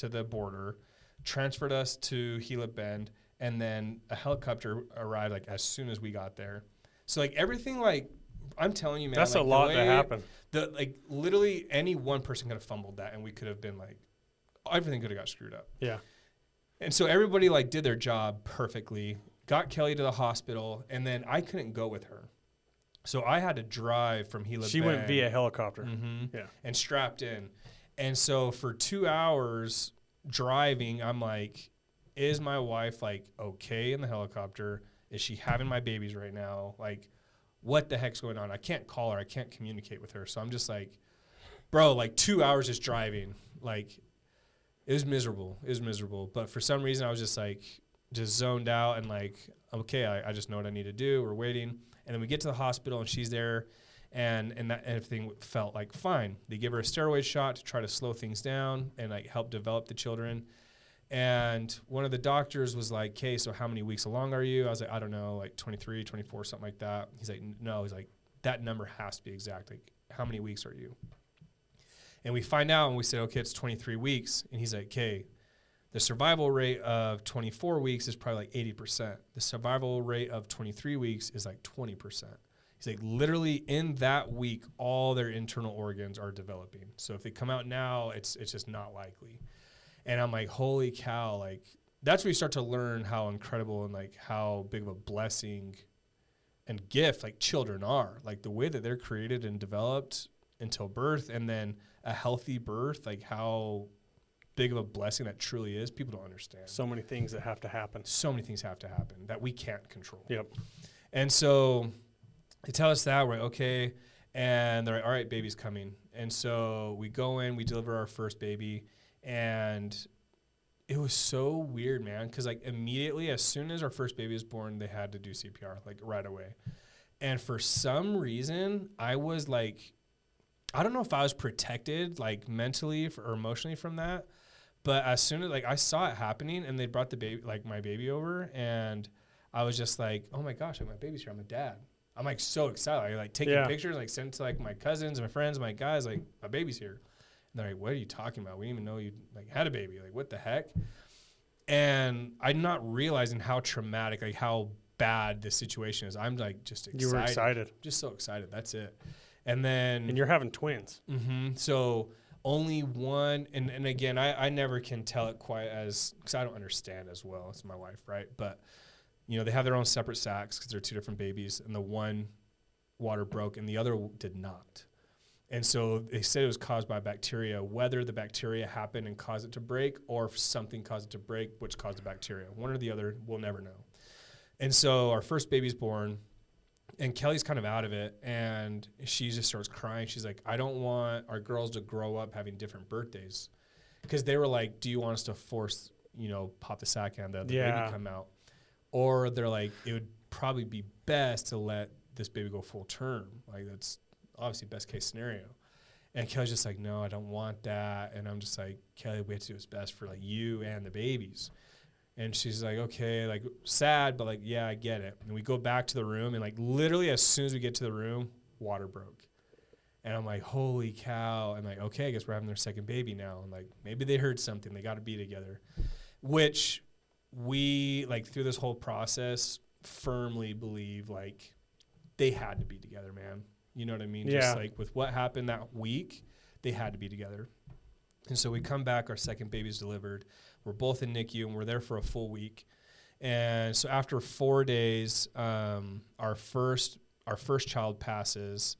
the border, transferred us to Gila Bend, and then a helicopter arrived like as soon as we got there. So like everything, like I'm telling you, man, that's like, a lot to happen. Like literally any one person could have fumbled that, and we could have been like, everything could have got screwed up. Yeah. And so everybody like did their job perfectly, got Kelly to the hospital, and then I couldn't go with her. So I had to drive from Gila Bend. She went via helicopter. Mm-hmm, yeah. And strapped in. And so for 2 hours driving, I'm like, is my wife like okay in the helicopter? Is she having my babies right now? Like, what the heck's going on? I can't call her. I can't communicate with her. So I'm just like, bro, like 2 hours just driving. Like, it was miserable. It was miserable. But for some reason, I was just like, just zoned out and like, okay, I just know what I need to do. We're waiting. And then we get to the hospital and she's there, and that everything felt like fine. They give her a steroid shot to try to slow things down and like help develop the children. And one of the doctors was like, okay, so how many weeks along are you? I was like, I don't know, like 23, 24, something like that. He's like, no. He's like, that number has to be exact. Like, how many weeks are you? And we find out and we say, okay, it's 23 weeks. And he's like, okay, the survival rate of 24 weeks is probably like 80%. The survival rate of 23 weeks is like 20%. He's like, literally in that week, all their internal organs are developing. So if they come out now, it's just not likely. And I'm like, holy cow, like that's where you start to learn how incredible and like how big of a blessing and gift like children are. Like the way that they're created and developed until birth, and then a healthy birth, like how big of a blessing that truly is. People don't understand. So many things that have to happen. So many things have to happen that we can't control. Yep. And so they tell us that, we're like, okay. And they're like, all right, baby's coming. And so we go in, we deliver our first baby. And it was so weird, man. Because like immediately, as soon as our first baby was born, they had to do CPR, like right away. And for some reason, I was like, I don't know if I was protected like mentally or emotionally from that. But as soon as like I saw it happening and they brought the baby, like my baby over, and I was just like, oh my gosh, like my baby's here. I'm a dad. I'm like so excited. I like taking pictures, like sent to like my cousins, my friends, my guys, like my baby's here. And they're like, what are you talking about? We didn't even know you like had a baby. Like, what the heck? And I'm not realizing how traumatic, like how bad this situation is. I'm like just excited. You were excited. Just so excited. That's it. And then. And you're having twins. Mm-hmm. So only one, and again, I never can tell it quite as, because I don't understand as well as my wife, right? But, you know, they have their own separate sacs because they're two different babies, and the one water broke and the other did not. And so they said it was caused by bacteria, whether the bacteria happened and caused it to break or if something caused it to break, which caused the bacteria. One or the other, we'll never know. And so our first baby's born, and Kelly's kind of out of it, and she just starts crying. She's like, I don't want our girls to grow up having different birthdays. Because they were like, do you want us to force, you know, pop the sack and the baby come out? Or they're like, it would probably be best to let this baby go full term. Like, that's obviously best case scenario. And Kelly's just like, no, I don't want that. And I'm just like, Kelly, we have to do what's best for like you and the babies. And she's like, okay, like sad, but like, yeah, I get it. And we go back to the room, and like literally as soon as we get to the room, water broke. And I'm like, holy cow. And like, okay, I guess we're having their second baby now. And like, maybe they heard something. They got to be together, which we like through this whole process firmly believe like they had to be together, man. You know what I mean? Yeah. Just like with what happened that week, they had to be together. And so we come back, our second baby's delivered. We're both in NICU, and we're there for a full week. And so after 4 days, our first child passes.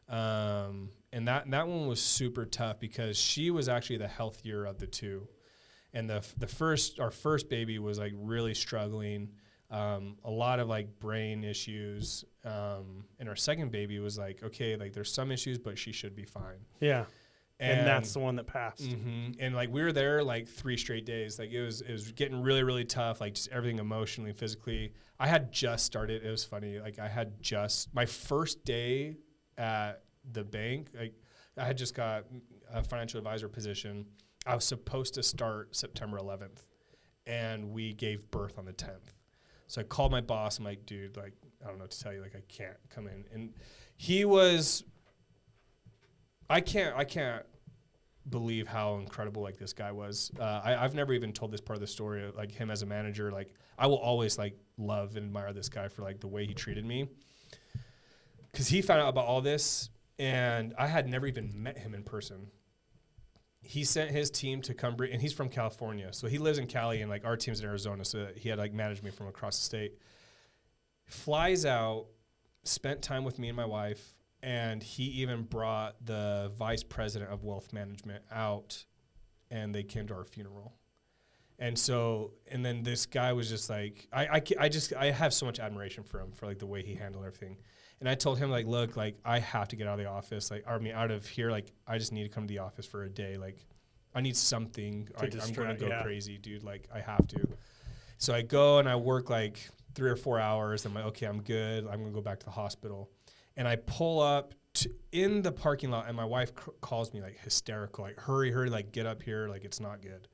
And that one was super tough because she was actually the healthier of the two. And our first baby was like really struggling, a lot of like brain issues. And our second baby was like, okay, like there's some issues, but she should be fine. Yeah. And that's the one that passed. Mm-hmm. And like we were there like 3 straight days. Like it was getting really, really tough. Like just everything emotionally, physically. I had just started. It was funny. Like I had just my first day at the bank. Like I had just got a financial advisor position. I was supposed to start September 11th, and we gave birth on the 10th. So I called my boss. I'm like, dude, like I don't know what to tell you. Like I can't come in. And he was. I can't believe how incredible like this guy was. I've never even told this part of the story, like him as a manager. Like I will always like love and admire this guy for like the way he treated me, because he found out about all this, and I had never even met him in person. He sent his team to come and he's from California, so he lives in Cali, and like our team's in Arizona, so he had like managed me from across the state. Flies out, spent time with me and my wife. And he even brought the vice president of wealth management out, and they came to our funeral. And so, and then this guy was just like, I have so much admiration for him for like the way he handled everything. And I told him like, look, like I have to get out of the office. Like, I mean, out of here, like I just need to come to the office for a day. Like I need something. I'm going to go crazy, dude. Like I have to. So I go and I work like 3 or 4 hours. I'm like, okay, I'm good. I'm going to go back to the hospital. And I pull up in the parking lot, and my wife calls me like hysterical, like hurry, like get up here, like it's not good.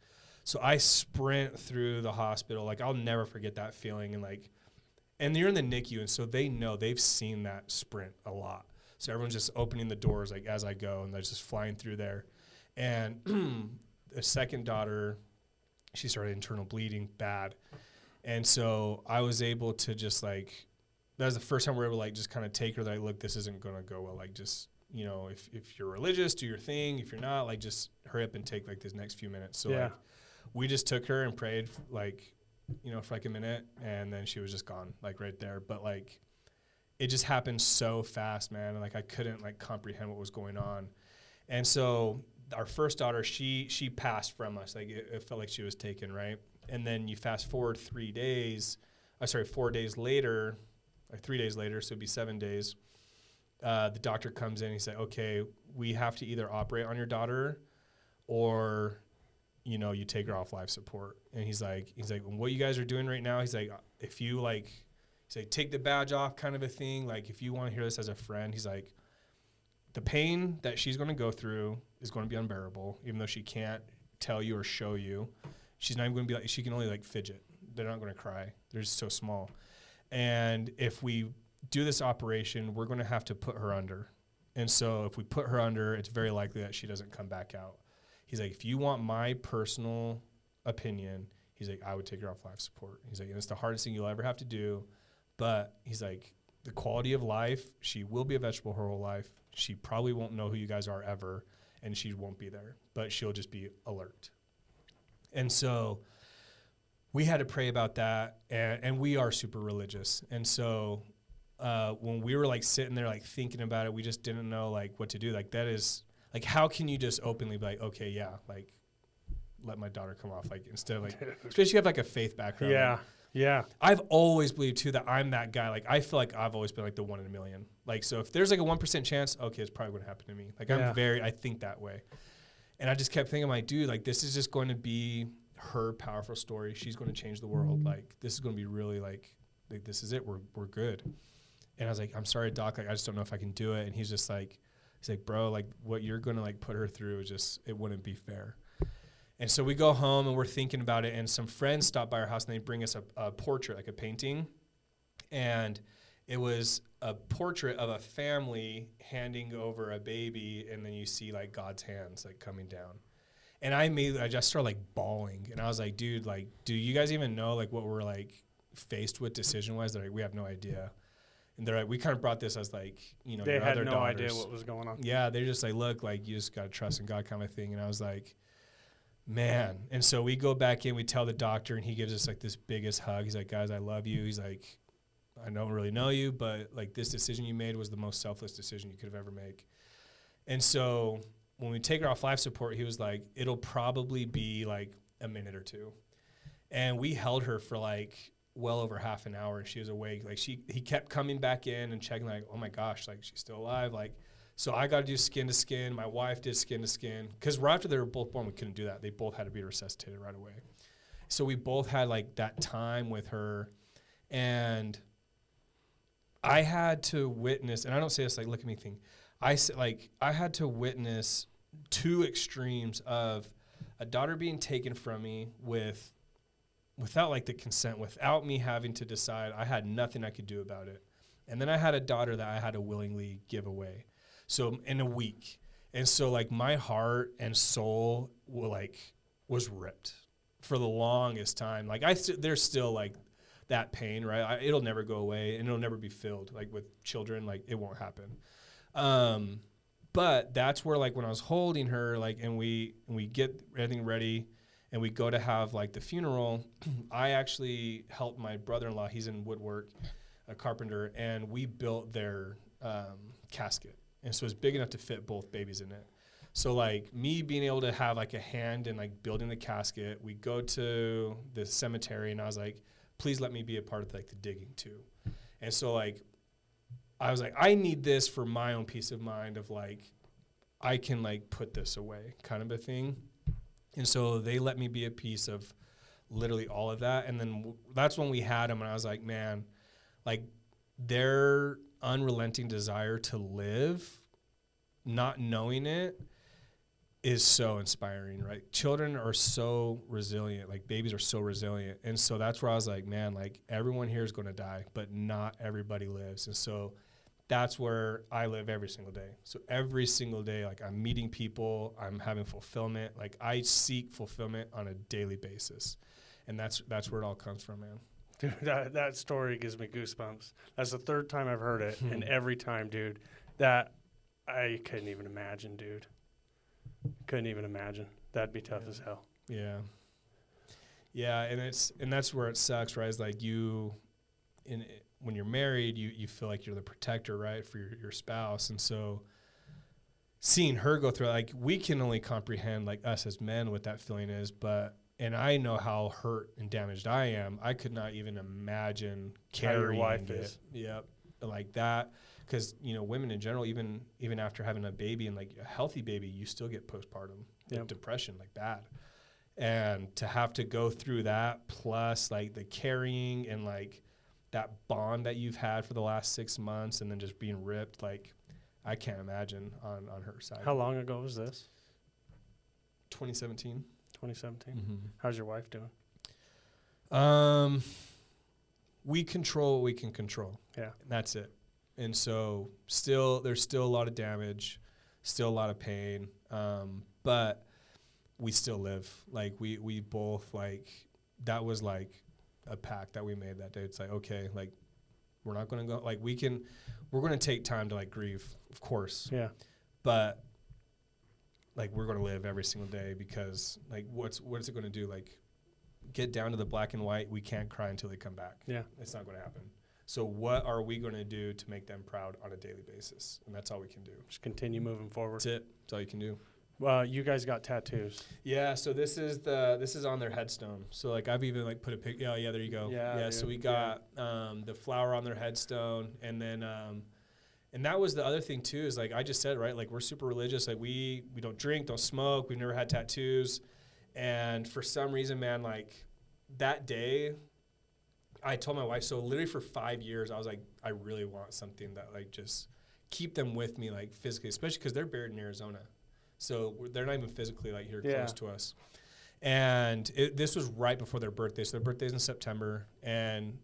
So I sprint through the hospital. Like I'll never forget that feeling. And you're in the NICU, and so they know, they've seen that sprint a lot. So everyone's just opening the doors like as I go, and they're just flying through there. And the second daughter, she started internal bleeding bad. And so I was able to just like, that was the first time we were able to like just kind of take her, like, look, this isn't going to go well. Like just, you know, if you're religious, do your thing. If you're not, like just hurry up and take like this next few minutes. So like we just took her and prayed like, you know, for like a minute, and then she was just gone like right there. But like it just happened so fast, man. And like I couldn't like comprehend what was going on. And so our first daughter, she passed from us. Like it felt like she was taken, right? And then you fast forward 4 days later, like 3 days later, so it'd be 7 days. The doctor comes in. He said, "Okay, we have to either operate on your daughter, or, you know, you take her off life support." And he's like, "What you guys are doing right now?" He's like, "If you like, he's like, take the badge off, kind of a thing. Like, if you want to hear this as a friend," he's like, "The pain that she's going to go through is going to be unbearable, even though she can't tell you or show you. She's not even going to be like, she can only like fidget. They're not going to cry. They're just so small. And if we do this operation, we're going to have to put her under. And so if we put her under, it's very likely that she doesn't come back out." He's like, "If you want my personal opinion," he's like, "I would take her off life support." He's like, "And it's the hardest thing you'll ever have to do." But he's like, "The quality of life, she will be a vegetable her whole life. She probably won't know who you guys are ever, and she won't be there, but she'll just be alert." And so we had to pray about that, and we are super religious. And so when we were like sitting there like thinking about it, we just didn't know like what to do. Like that is like, how can you just openly be like, okay, yeah, like let my daughter come off, like instead of like, especially if you have like a faith background. Yeah. Like, Yeah. I've always believed too that I'm that guy. Like I feel like I've always been like the 1 in a million. Like, so if there's like a 1% chance, okay, it's probably going to happen to me. Like I think that way. And I just kept thinking, like, dude, like this is just going to be her powerful story. She's going to change the world. Like this is going to be really like this is it. We're good. And I was like, "I'm sorry, doc. Like I just don't know if I can do it." And he's like, "Bro, like what you're going to like put her through is just, it wouldn't be fair." And so we go home and we're thinking about it, and some friends stop by our house and they bring us a portrait, like a painting. And it was a portrait of a family handing over a baby, and then you see like God's hands like coming down. And I just started like bawling, and I was like, "Dude, like, do you guys even know like what we're like faced with decision-wise?" They're like, "We have no idea." And they're like, we kind of brought this as like, you know, They your had other no daughters. idea what was going on. Yeah, they're just like, look, like you just got to trust in God kind of thing. And I was like, man. And so we go back in, we tell the doctor, and he gives us like this biggest hug. He's like, guys, I love you. He's like, I don't really know you, but like this decision you made was the most selfless decision you could have ever made. And so when we take her off life support, he was like, it'll probably be like a minute or two. And we held her for like well over half an hour, and she was awake. Like he kept coming back in and checking, like, oh my gosh, like she's still alive. Like, so I got to do skin to skin. My wife did skin to skin, because right after they were both born, we couldn't do that. They both had to be resuscitated right away. So we both had like that time with her, and I had to witness, and I don't say this like look at me thing. I had to witness two extremes of a daughter being taken from me without like the consent, without me having to decide. I had nothing I could do about it. And then I had a daughter that I had to willingly give away. So in a week. And so like my heart and soul was ripped for the longest time. Like there's still like that pain, right? It'll never go away, and it'll never be filled. Like with children, like it won't happen. But that's where like when I was holding her, like, and we get everything ready and we go to have like the funeral, I actually helped my brother-in-law. He's in woodwork, a carpenter, and we built their casket. And so it's big enough to fit both babies in it. So like me being able to have like a hand in like building the casket, we go to the cemetery, and I was like, please let me be a part of like the digging too. And so like, I was like, I need this for my own peace of mind of like, I can like put this away kind of a thing. And so they let me be a piece of literally all of that. And then that's when we had them, and I was like, man, like their unrelenting desire to live, not knowing it, is so inspiring, right? Children are so resilient, like babies are so resilient. And so that's where I was like, man, like everyone here is going to die, but not everybody lives. And so that's where I live every single day. So every single day, like I'm meeting people, I'm having fulfillment. Like I seek fulfillment on a daily basis. And that's where it all comes from, man. Dude, that story gives me goosebumps. That's the third time I've heard it. And every time, dude, that I couldn't even imagine, dude. Couldn't even imagine. That'd be tough as hell. Yeah. Yeah, and that's where it sucks, right? It's like when you're married, you feel like you're the protector, right, for your spouse. And so seeing her go through, like, we can only comprehend, like, us as men, what that feeling is. And I know how hurt and damaged I am. I could not even imagine carrying your wife it. is. Yep, like that. Because, you know, women in general, even after having a baby, and like a healthy baby, you still get postpartum like depression, like bad. And to have to go through that, plus like the carrying and like that bond that you've had for the last 6 months, and then just being ripped, like I can't imagine on her side. How long ago was this? 2017. 2017. Mm-hmm. How's your wife doing? We control what we can control. Yeah, and that's it. And so there's still a lot of damage, still a lot of pain, but we still live. Like we both, like, that was like a pact that we made that day. It's like, okay, like we're not going to go, like we're going to take time to like grieve, of course. Yeah. But like we're going to live every single day, because like what is it going to do? Like get down to the black and white. We can't cry until they come back. Yeah. It's not going to happen. So what are we going to do to make them proud on a daily basis? And that's all we can do. Just continue moving forward. That's it. That's all you can do. Well, you guys got tattoos. Yeah. So this is on their headstone. So like I've even like put a picture. Oh yeah, there you go. Yeah. So we got the flower on their headstone, and then and that was the other thing too. Is like I just said, right? Like we're super religious. Like we don't drink, don't smoke. We've never had tattoos, and for some reason, man, like that day, I told my wife, so literally for 5 years, I was like, I really want something that like just keep them with me, like physically, especially because they're buried in Arizona. So they're not even physically like here close to us. And this was right before their birthday. So their birthday's in September. And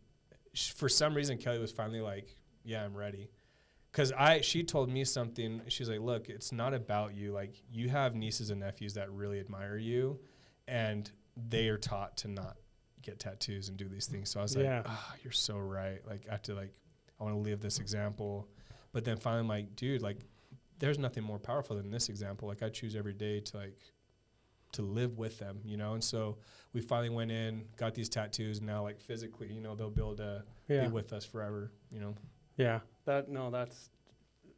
for some reason, Kelly was finally like, yeah, I'm ready. Because she told me something. She's like, look, it's not about you. Like you have nieces and nephews that really admire you, and they are taught to not get tattoos and do these things. So I was like, you're so right. Like I have to like I want to live this example. But then finally I'm like, dude, like there's nothing more powerful than this example. Like I choose every day to live with them, you know? And so we finally went in, got these tattoos, and now like physically, you know, they'll be able to be with us forever, you know? Yeah. That's,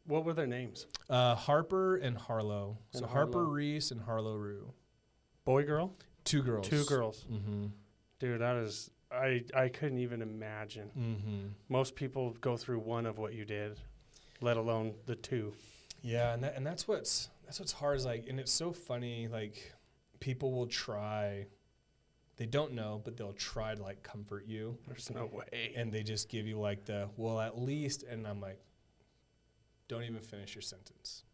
what were their names? Harper and Harlow. And so Harlow. Harper Reese and Harlow Rue. Boy, girl? 2 girls. 2 girls. Mm-hmm. Dude, that is, I couldn't even imagine. Mm-hmm. Most people go through one of what you did, let alone the 2. Yeah, and that's what's hard is like, and it's so funny, like people will try, they don't know, but they'll try to like comfort you. There's no way. And they just give you like well, at least, and I'm like, don't even finish your sentence,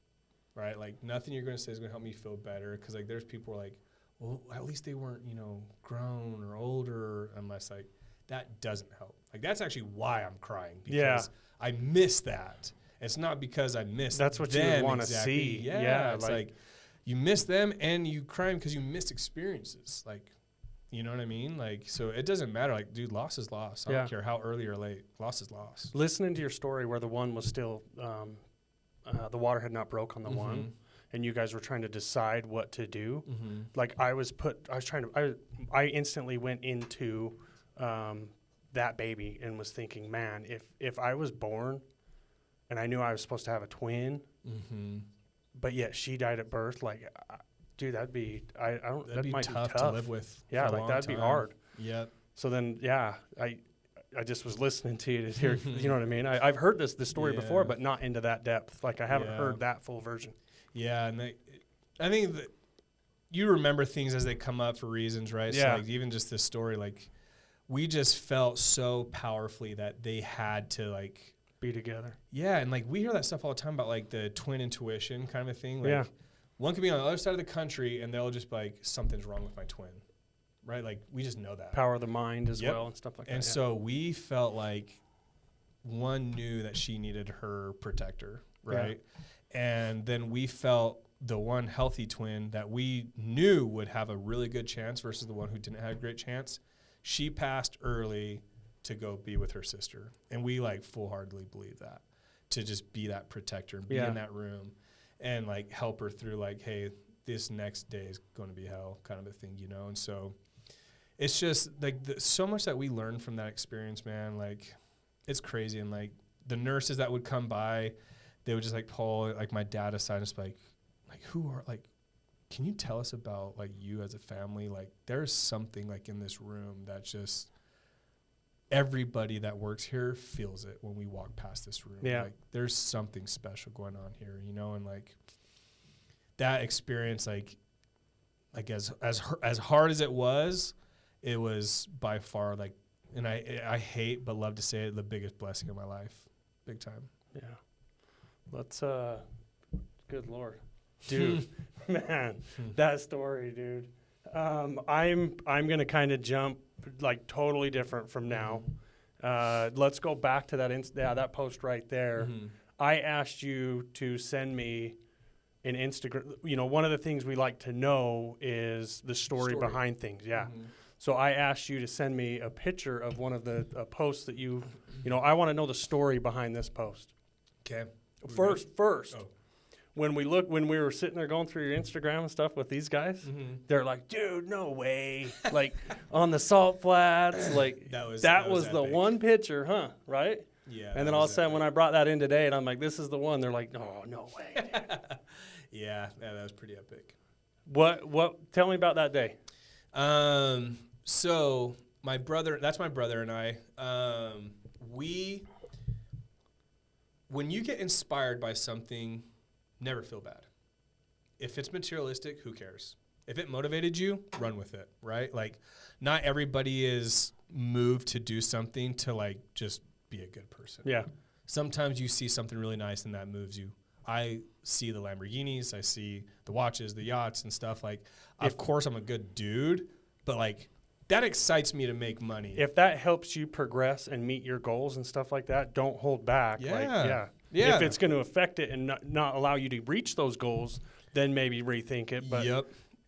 right? Like nothing you're going to say is going to help me feel better. Cause like there's people who are like, well, at least they weren't, you know, grown or older. I'm just like, that doesn't help. Like that's actually why I'm crying, because I miss that. It's not because I miss That's what them you want to exactly. see. Yeah, it's like you miss them and you cry because you missed experiences. Like, you know what I mean? Like, so it doesn't matter. Like, dude, loss is loss. I don't care how early or late. Loss is loss. Listening to your story where the one was still, the water had not broke on the one, and you guys were trying to decide what to do. Mm-hmm. Like I instantly went into that baby and was thinking, man, if I was born and I knew I was supposed to have a twin, but yet she died at birth, like, dude, that'd be tough to live with. Yeah, like that'd be hard. Yep. So then, I just was listening to you to hear, you know what I mean? I've heard this story before, but not into that depth. Like I haven't heard that full version. Yeah, and I think that you remember things as they come up for reasons, right? Yeah. So like even just this story, like we just felt so powerfully that they had to like be together. Yeah, and like we hear that stuff all the time about like the twin intuition kind of a thing. Like one could be on the other side of the country and they'll just be like, something's wrong with my twin. Right? Like we just know that. Power of the mind as well and stuff like that. And so we felt like one knew that she needed her protector, right? Yeah. And then we felt the one healthy twin that we knew would have a really good chance versus the one who didn't have a great chance. She passed early to go be with her sister. And we like full-heartedly believe that, to just be that protector and be in that room and like help her through like, hey, this next day is going to be hell kind of a thing, you know? And so it's just like so much that we learned from that experience, man. Like it's crazy. And like the nurses that would come by, they would just like pull like my dad aside and just be like who are like, can you tell us about like you as a family? Like there's something like in this room that just everybody that works here feels it when we walk past this room. Yeah. Like there's something special going on here, you know? And like that experience, like as hard as it was by far like, and I hate but love to say it, the biggest blessing of my life, big time. Yeah. Let's good Lord, dude, man, that story, dude. I'm gonna kind of jump like totally different from now. Let's go back to that post right there. I asked you to send me an Instagram. You know, one of the things we like to know is the story. Behind things. Yeah. So I asked you to send me a picture of one of the posts that you know, I want to know the story behind this post. Okay. First, when we were sitting there going through your Instagram and stuff with these guys, they're like, dude, no way. Like on the salt flats, like that was the one picture, huh? Right? Yeah. And then all of a sudden when I brought that in today and I'm like, this is the one, they're like, oh, no way. Yeah, that was pretty epic. What, tell me about that day. So that's my brother and I, when you get inspired by something, never feel bad. If it's materialistic, who cares? If it motivated you, run with it, right? Like, not everybody is moved to do something to, like, just be a good person. Yeah. Sometimes you see something really nice and that moves you. I see the Lamborghinis, I see the watches, the yachts and stuff. Like, of course I'm a good dude, but, like, that excites me to make money. If that helps you progress and meet your goals and stuff like that, don't hold back. Yeah. If it's going to affect it and not allow you to reach those goals, then maybe rethink it. But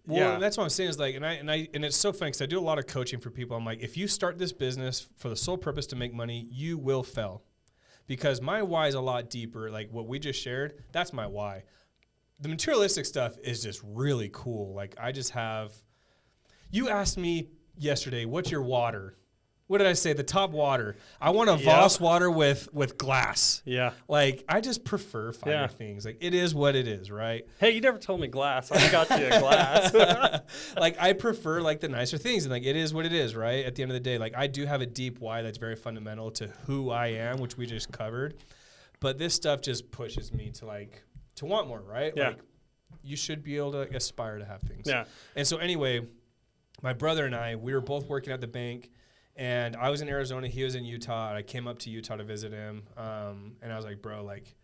Well, and that's what I'm saying is like, and it's so funny because I do a lot of coaching for people. I'm like, if you start this business for the sole purpose to make money, you will fail. because my why is a lot deeper. Like what we just shared, that's my why. The materialistic stuff is just really cool. Like I just have, you asked me yesterday, what's your water? What did I say? The top water. I want a Voss water with glass. Yeah. Like, I just prefer finer things. Like, it is what it is, right? Hey, you never told me glass. I got you a glass. Like, I prefer, like, the nicer things. And, like, it is what it is, right? At the end of the day, like, I do have a deep why that's very fundamental to who I am, which we just covered. But this stuff just pushes me to, like, to want more, right? Yeah. Like, you should be able to aspire to have things. Yeah. And so, anyway, my brother and I, we were both working at the bank. And I was in Arizona, he was in Utah, and I came up to Utah to visit him. And I was like, bro, like,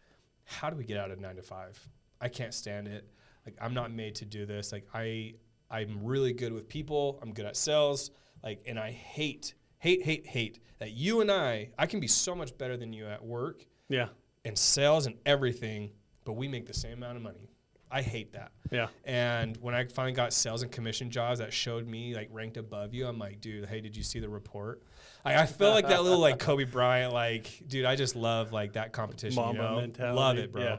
how do we get out of 9 to 5? I can't stand it. Like, I'm not made to do this. Like, I'm really good with people. I'm good at sales. Like, and I hate that you and I can be so much better than you at work. Yeah. And sales and everything, but we make the same amount of money. I hate that. Yeah. And when I finally got sales and commission jobs that showed me like ranked above you, I'm like, dude, hey, did you see the report? I feel like that little like Kobe Bryant, like, dude, I just love like that competition. Mamba mentality. Love it, bro. Yeah.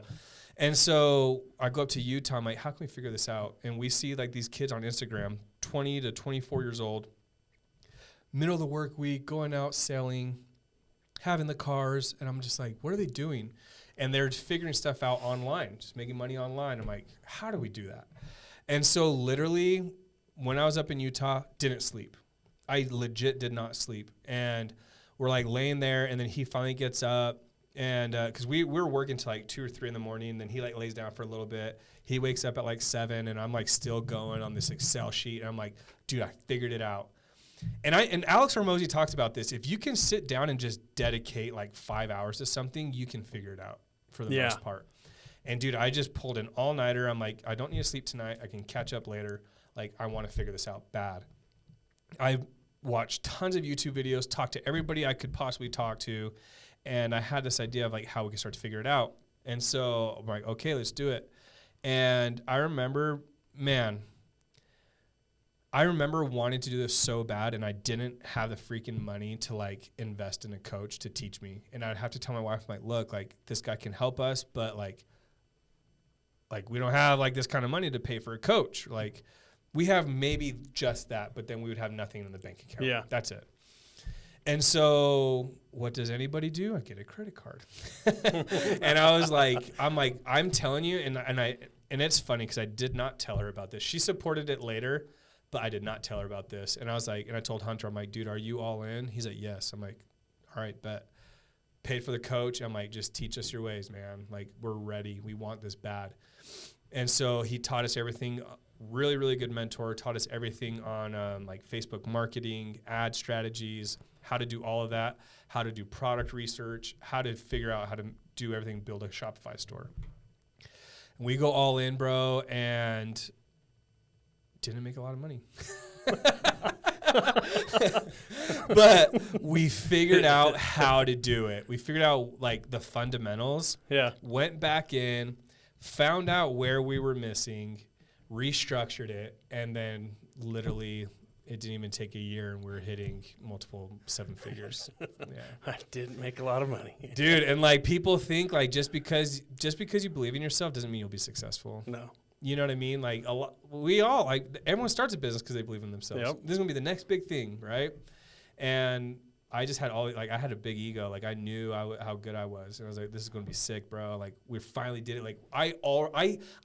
And so I go up to Utah. I'm like, how can we figure this out? And we see like these kids on Instagram, 20 to 24 years old, middle of the work week, going out selling, having the cars. And I'm just like, what are they doing? And they're figuring stuff out online, just making money online. I'm like, how do we do that? And so literally, when I was up in Utah, didn't sleep. I legit did not sleep. And we're like laying there, and then he finally gets up, and because we were working till like 2 or 3 in the morning, and then he like lays down for a little bit. He wakes up at like 7, and I'm like still going on this Excel sheet, and I'm like, dude, I figured it out. And Alex Hormozy talks about this. If you can sit down and just dedicate like 5 hours to something, you can figure it out for the most part. And dude, I just pulled an all-nighter. I'm like, I don't need to sleep tonight. I can catch up later. Like, I want to figure this out bad. I watched tons of YouTube videos, talked to everybody I could possibly talk to, and I had this idea of like how we could start to figure it out. And so I'm like, okay, let's do it. And I remember, wanting to do this so bad, and I didn't have the freaking money to like invest in a coach to teach me. And I'd have to tell my wife, like, look, like this guy can help us, but like we don't have like this kind of money to pay for a coach. Like we have maybe just that, but then we would have nothing in the bank account. Yeah. That's it. And so what does anybody do? I get a credit card. And I was like, I'm telling you, and it's funny because I did not tell her about this. She supported it later, but I did not tell her about this. And I was like, and I told Hunter, I'm like, dude, are you all in? He's like, yes. I'm like, all right, bet. Paid for the coach. I'm like, just teach us your ways, man. Like, we're ready. We want this bad. And so he taught us everything. Really, really good mentor. Taught us everything on like Facebook marketing, ad strategies, how to do all of that, how to do product research, how to figure out how to do everything, build a Shopify store. And we go all in, bro, and didn't make a lot of money. But we figured out how to do it. We figured out like the fundamentals. Yeah. Went back in, found out where we were missing, restructured it, and then literally it didn't even take a year and we were hitting multiple 7 figures. Yeah. I didn't make a lot of money. Dude, and like people think like just because you believe in yourself doesn't mean you'll be successful. No. You know what I mean? Like everyone starts a business because they believe in themselves. Yep. This is gonna be the next big thing, right? And I just had I had a big ego. Like I knew how good I was, and I was like, "This is gonna be sick, bro!" Like we finally did it. Like I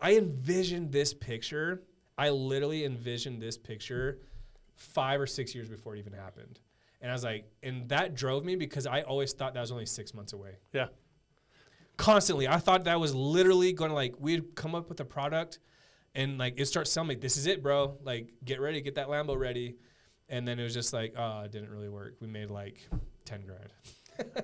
envisioned this picture. I literally envisioned this picture 5 or 6 years before it even happened, and I was like, and that drove me because I always thought that was only 6 months away. Yeah. Constantly, I thought that was literally going to like we'd come up with a product, and like it starts selling. Like, this is it, bro. Like, get ready, get that Lambo ready. And then it was just like, oh, it didn't really work. We made like 10 grand.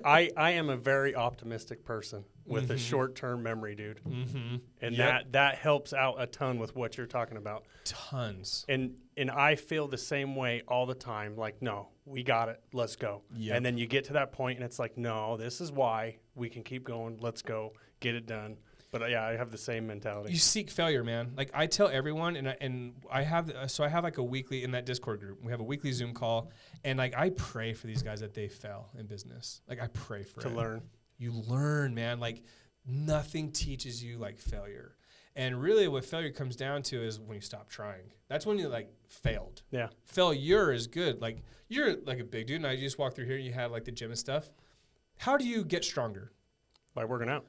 I am a very optimistic person with a short-term memory, dude. Mm-hmm. And Yep. that helps out a ton with what you're talking about. Tons. And I feel the same way all the time. Like, no, we got it. Let's go. Yep. And then you get to that point, and it's like, no, this is why we can keep going. Let's go. Get it done. But yeah, I have the same mentality. You seek failure, man. Like I tell everyone, and I have like a weekly in that Discord group. We have a weekly Zoom call, and like I pray for these guys that they fail in business. Like I pray for to it. learn. You learn, man. Like nothing teaches you like failure. And really what failure comes down to is when you stop trying. That's when you like failed. Yeah. Failure is good. Like you're like a big dude and I just walked through here and you had like the gym and stuff. How do you get stronger? By working out.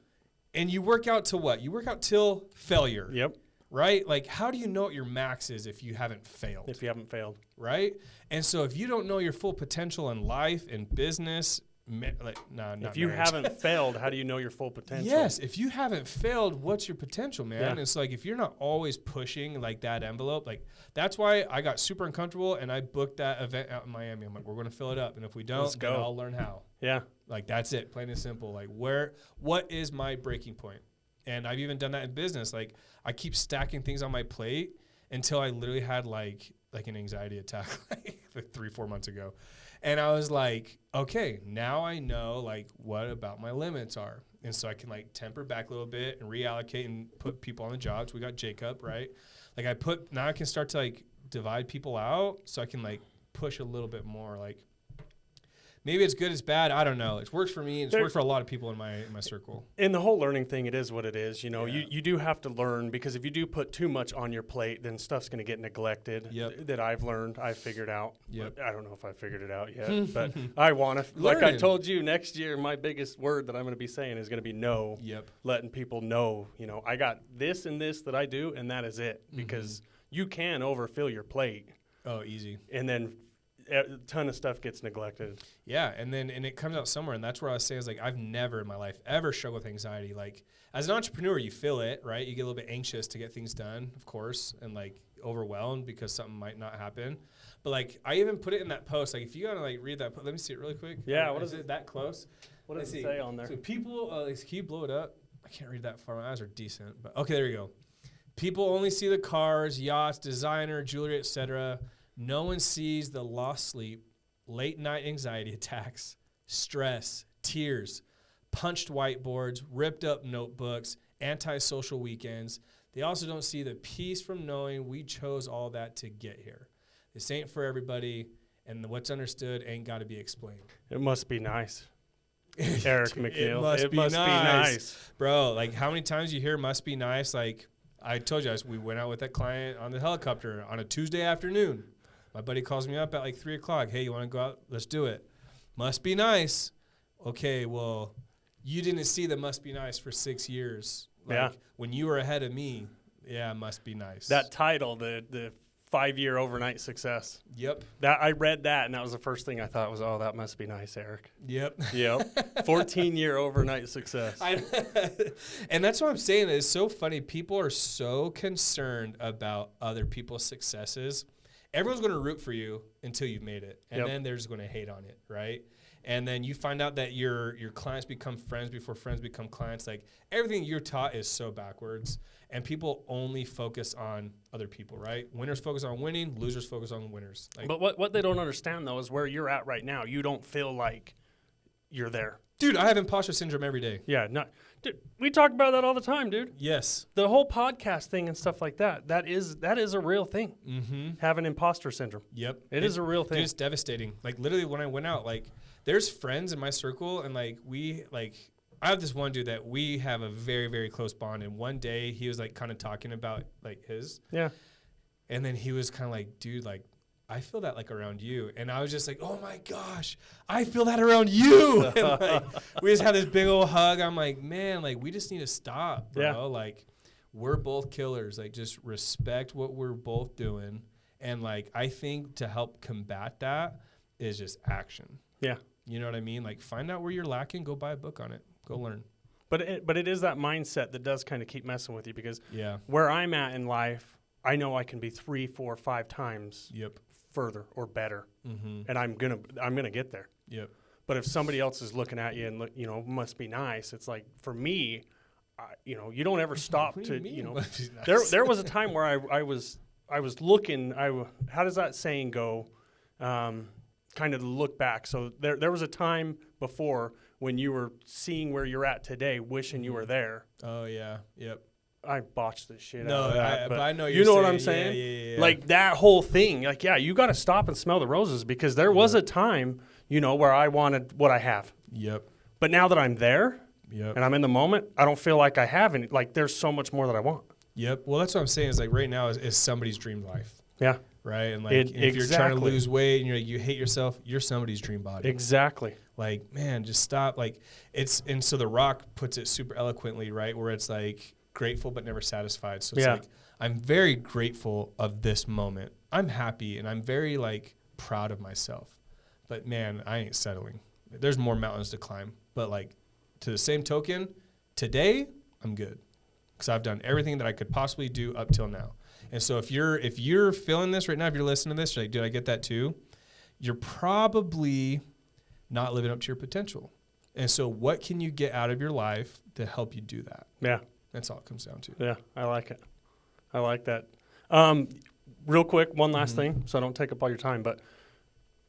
And you work out to what? You work out till failure. Yep. Right? Like how do you know what your max is if you haven't failed? If you haven't failed. Right? And so if you don't know your full potential in life, in business, if you haven't failed, how do you know your full potential? Yes, if you haven't failed, what's your potential, man? Yeah. It's like if you're not always pushing like that envelope, like that's why I got super uncomfortable and I booked that event out in Miami. I'm like, we're going to fill it up, and if we don't, then I'll learn how. Yeah, like that's it, plain and simple. Like what is my breaking point? And I've even done that in business. Like I keep stacking things on my plate until I literally had like an anxiety attack like 3-4 months ago. And I was like, okay, now I know like what about my limits are. And so I can like temper back a little bit and reallocate and put people on the jobs. We got Jacob, right? Like now I can start to like divide people out so I can like push a little bit more. Like maybe it's good, it's bad. I don't know. It works for me. It's worked for a lot of people in my circle. In the whole learning thing, it is what it is. You know, you do have to learn, because if you do put too much on your plate, then stuff's going to get neglected. Yep. That I've learned, I've figured out. Yep. I don't know if I figured it out yet, but I want to. Like I told you, next year my biggest word that I'm going to be saying is going to be no. Yep. Letting people know, you know, I got this and this that I do, and that is it. Because you can overfill your plate. Oh, easy. And then a ton of stuff gets neglected. Yeah, and it comes out somewhere, and that's where I was saying is like I've never in my life ever struggled with anxiety. Like as an entrepreneur, you feel it, right? You get a little bit anxious to get things done, of course, and like overwhelmed because something might not happen. But like I even put it in that post. Like if you gotta like read that, let me see it really quick. Yeah, what is it that close? What does it say on there? So people, can you blow it up? I can't read that far. My eyes are decent, but okay, there you go. People only see the cars, yachts, designer, jewelry, etc. No one sees the lost sleep, late night anxiety attacks, stress, tears, punched whiteboards, ripped up notebooks, antisocial weekends. They also don't see the peace from knowing we chose all that to get here. This ain't for everybody, and what's understood ain't got to be explained. It must be nice. Eric McNeil. It must be nice. Bro, like how many times you hear must be nice? Like I told you, we went out with that client on the helicopter on a Tuesday afternoon. My buddy calls me up at like 3 o'clock. Hey, you want to go out? Let's do it. Must be nice. Okay, well, you didn't see the must be nice for 6 years. Like, when you were ahead of me, must be nice. That title, the 5-year overnight success. Yep. That I read that, and that was the first thing I thought was, oh, that must be nice, Eric. Yep. 14-year overnight success. And that's what I'm saying. It's so funny. People are so concerned about other people's successes. Everyone's going to root for you until you've made it, and then they're just going to hate on it, right? And then you find out that your clients become friends before friends become clients. Like everything you're taught is so backwards, and people only focus on other people, right? Winners focus on winning, losers focus on winners. Like, but what they don't understand, though, is where you're at right now. You don't feel like you're there. Dude, I have imposter syndrome every day. Yeah, dude, we talk about that all the time, dude. Yes. The whole podcast thing and stuff like that, that is a real thing. Mm-hmm. Having imposter syndrome. Yep. It is a real thing. Dude, it's devastating. Like literally when I went out, like there's friends in my circle, and like I have this one dude that we have a very, very close bond, and one day he was like kind of talking about like his. Yeah. And then he was kind of like, dude, like I feel that like around you. And I was just like, oh my gosh, I feel that around you. And like, we just had this big old hug. I'm like, man, like we just need to stop, bro. Yeah. Like we're both killers. Like just respect what we're both doing. And like, I think to help combat that is just action. Yeah. You know what I mean? Like find out where you're lacking, go buy a book on it, go learn. But it is that mindset that does kind of keep messing with you, because yeah, where I'm at in life, I know I can be 3, 4, 5 times yep, further or better, mm-hmm, and I'm gonna get there. Yep. But if somebody else is looking at you and look, must be nice. It's like for me, you don't ever stop What do to, you mean, you know. must be nice? There was a time where I was looking. How does that saying go? Kind of look back. So there was a time before when you were seeing where you're at today, wishing you were there. Oh yeah, yep. I botched the shit No, out of that. but I know you know what I'm saying. saying? Yeah. Like that whole thing. Like, yeah, you got to stop and smell the roses, because there was a time, where I wanted what I have. Yep. But now that I'm there Yep. and I'm in the moment, I don't feel like I have any. Like there's so much more that I want. Yep. Well, that's what I'm saying is like right now is somebody's dream life. Yeah. Right. And like if you're trying to lose weight and you hate yourself, you're somebody's dream body. Exactly. Like, man, just stop. Like and so The Rock puts it super eloquently, right? Where it's like grateful but never satisfied. So it's like, I'm very grateful of this moment. I'm happy and I'm very like proud of myself. But man, I ain't settling. There's more mountains to climb. But like to the same token, today I'm good. Because I've done everything that I could possibly do up till now. And so if you're feeling this right now, if you're listening to this, you're like, dude, I get that too. You're probably not living up to your potential. And so what can you get out of your life to help you do that? Yeah. That's all it comes down to. Yeah, I like it. I like that. Real quick, one last thing, so I don't take up all your time, but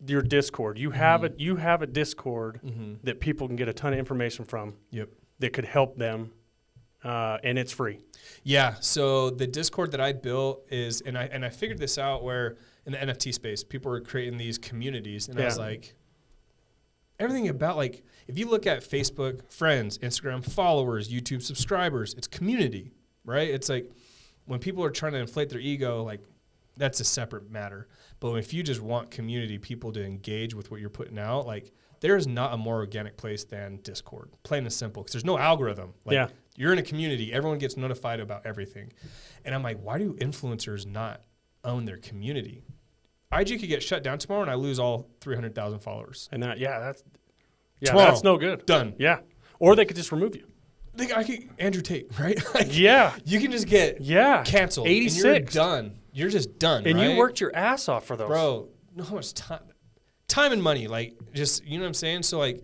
your Discord. You have a Discord that people can get a ton of information from. Yep. That could help them. And it's free. Yeah. So the Discord that I built is, and I figured this out where in the NFT space, people were creating these communities, and I was like, everything about like, if you look at Facebook friends, Instagram followers, YouTube subscribers, it's community, right? It's like when people are trying to inflate their ego, like that's a separate matter. But if you just want community, people to engage with what you're putting out, like there is not a more organic place than Discord, plain and simple, because there's no algorithm. Like, you're in a community, everyone gets notified about everything. And I'm like, why do influencers not own their community? IG could get shut down tomorrow and I lose all 300,000 followers. And that's no good. Done. Yeah. Or they could just remove you. I could Andrew Tate, right? Like, yeah. You can just get canceled. 86. And you're done. You're just done, and right? you worked your ass off for those. Bro, know how much time and money, like just, you know what I'm saying? So like,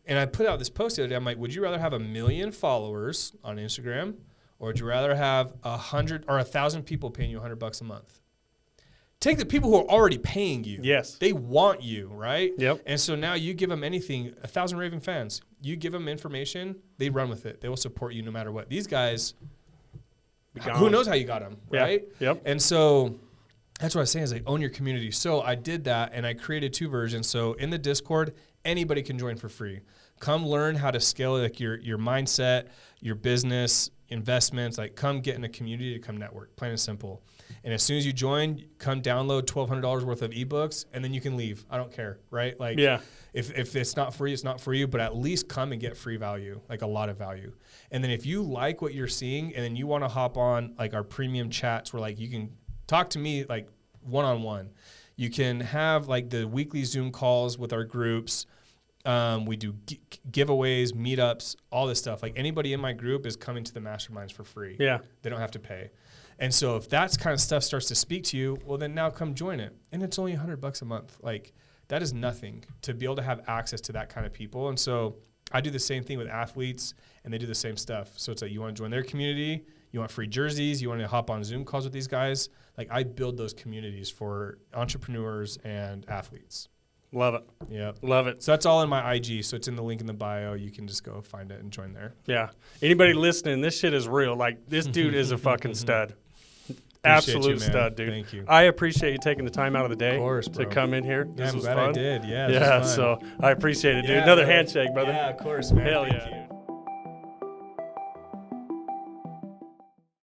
and I put out this post the other day. I'm like, would you rather have 1 million followers on Instagram, or would you rather have 100 or 1,000 people paying you $100 a month? Take the people who are already paying you. Yes. They want you, right? Yep. And so now you give them anything, 1,000 raving fans. You give them information, they run with it. They will support you no matter what. These guys, who knows how you got them, right? Yep. And so that's what I was saying is like own your community. So I did that and I created 2 versions. So in the Discord, anybody can join for free. Come learn how to scale like your mindset, your business, investments. Like come get in a community to come network, plain and simple. And as soon as you join, come download $1,200 worth of ebooks and then you can leave. I don't care, right? Like if it's not free, it's not for you, but at least come and get free value, like a lot of value. And then if you like what you're seeing and then you want to hop on like our premium chats where like you can talk to me like one-on-one. You can have like the weekly Zoom calls with our groups. We do giveaways, meetups, all this stuff. Like anybody in my group is coming to the masterminds for free. Yeah. They don't have to pay. And so if that kind of stuff starts to speak to you, well then now come join it. And it's only $100 a month. Like that is nothing to be able to have access to that kind of people. And so I do the same thing with athletes and they do the same stuff. So it's like you want to join their community, you want free jerseys, you want to hop on Zoom calls with these guys. Like I build those communities for entrepreneurs and athletes. Love it. Yeah. Love it. So that's all in my IG. So it's in the link in the bio. You can just go find it and join there. Yeah. Anybody listening, this shit is real. Like this dude is a fucking stud. Absolute stud, dude. Thank you. I appreciate you taking the time out of the day to come in here. Yeah, I'm glad I did. Yeah. Yeah. So I appreciate it, dude. Yeah, Another handshake, brother. Yeah, of course, man. Hell Thank yeah. you.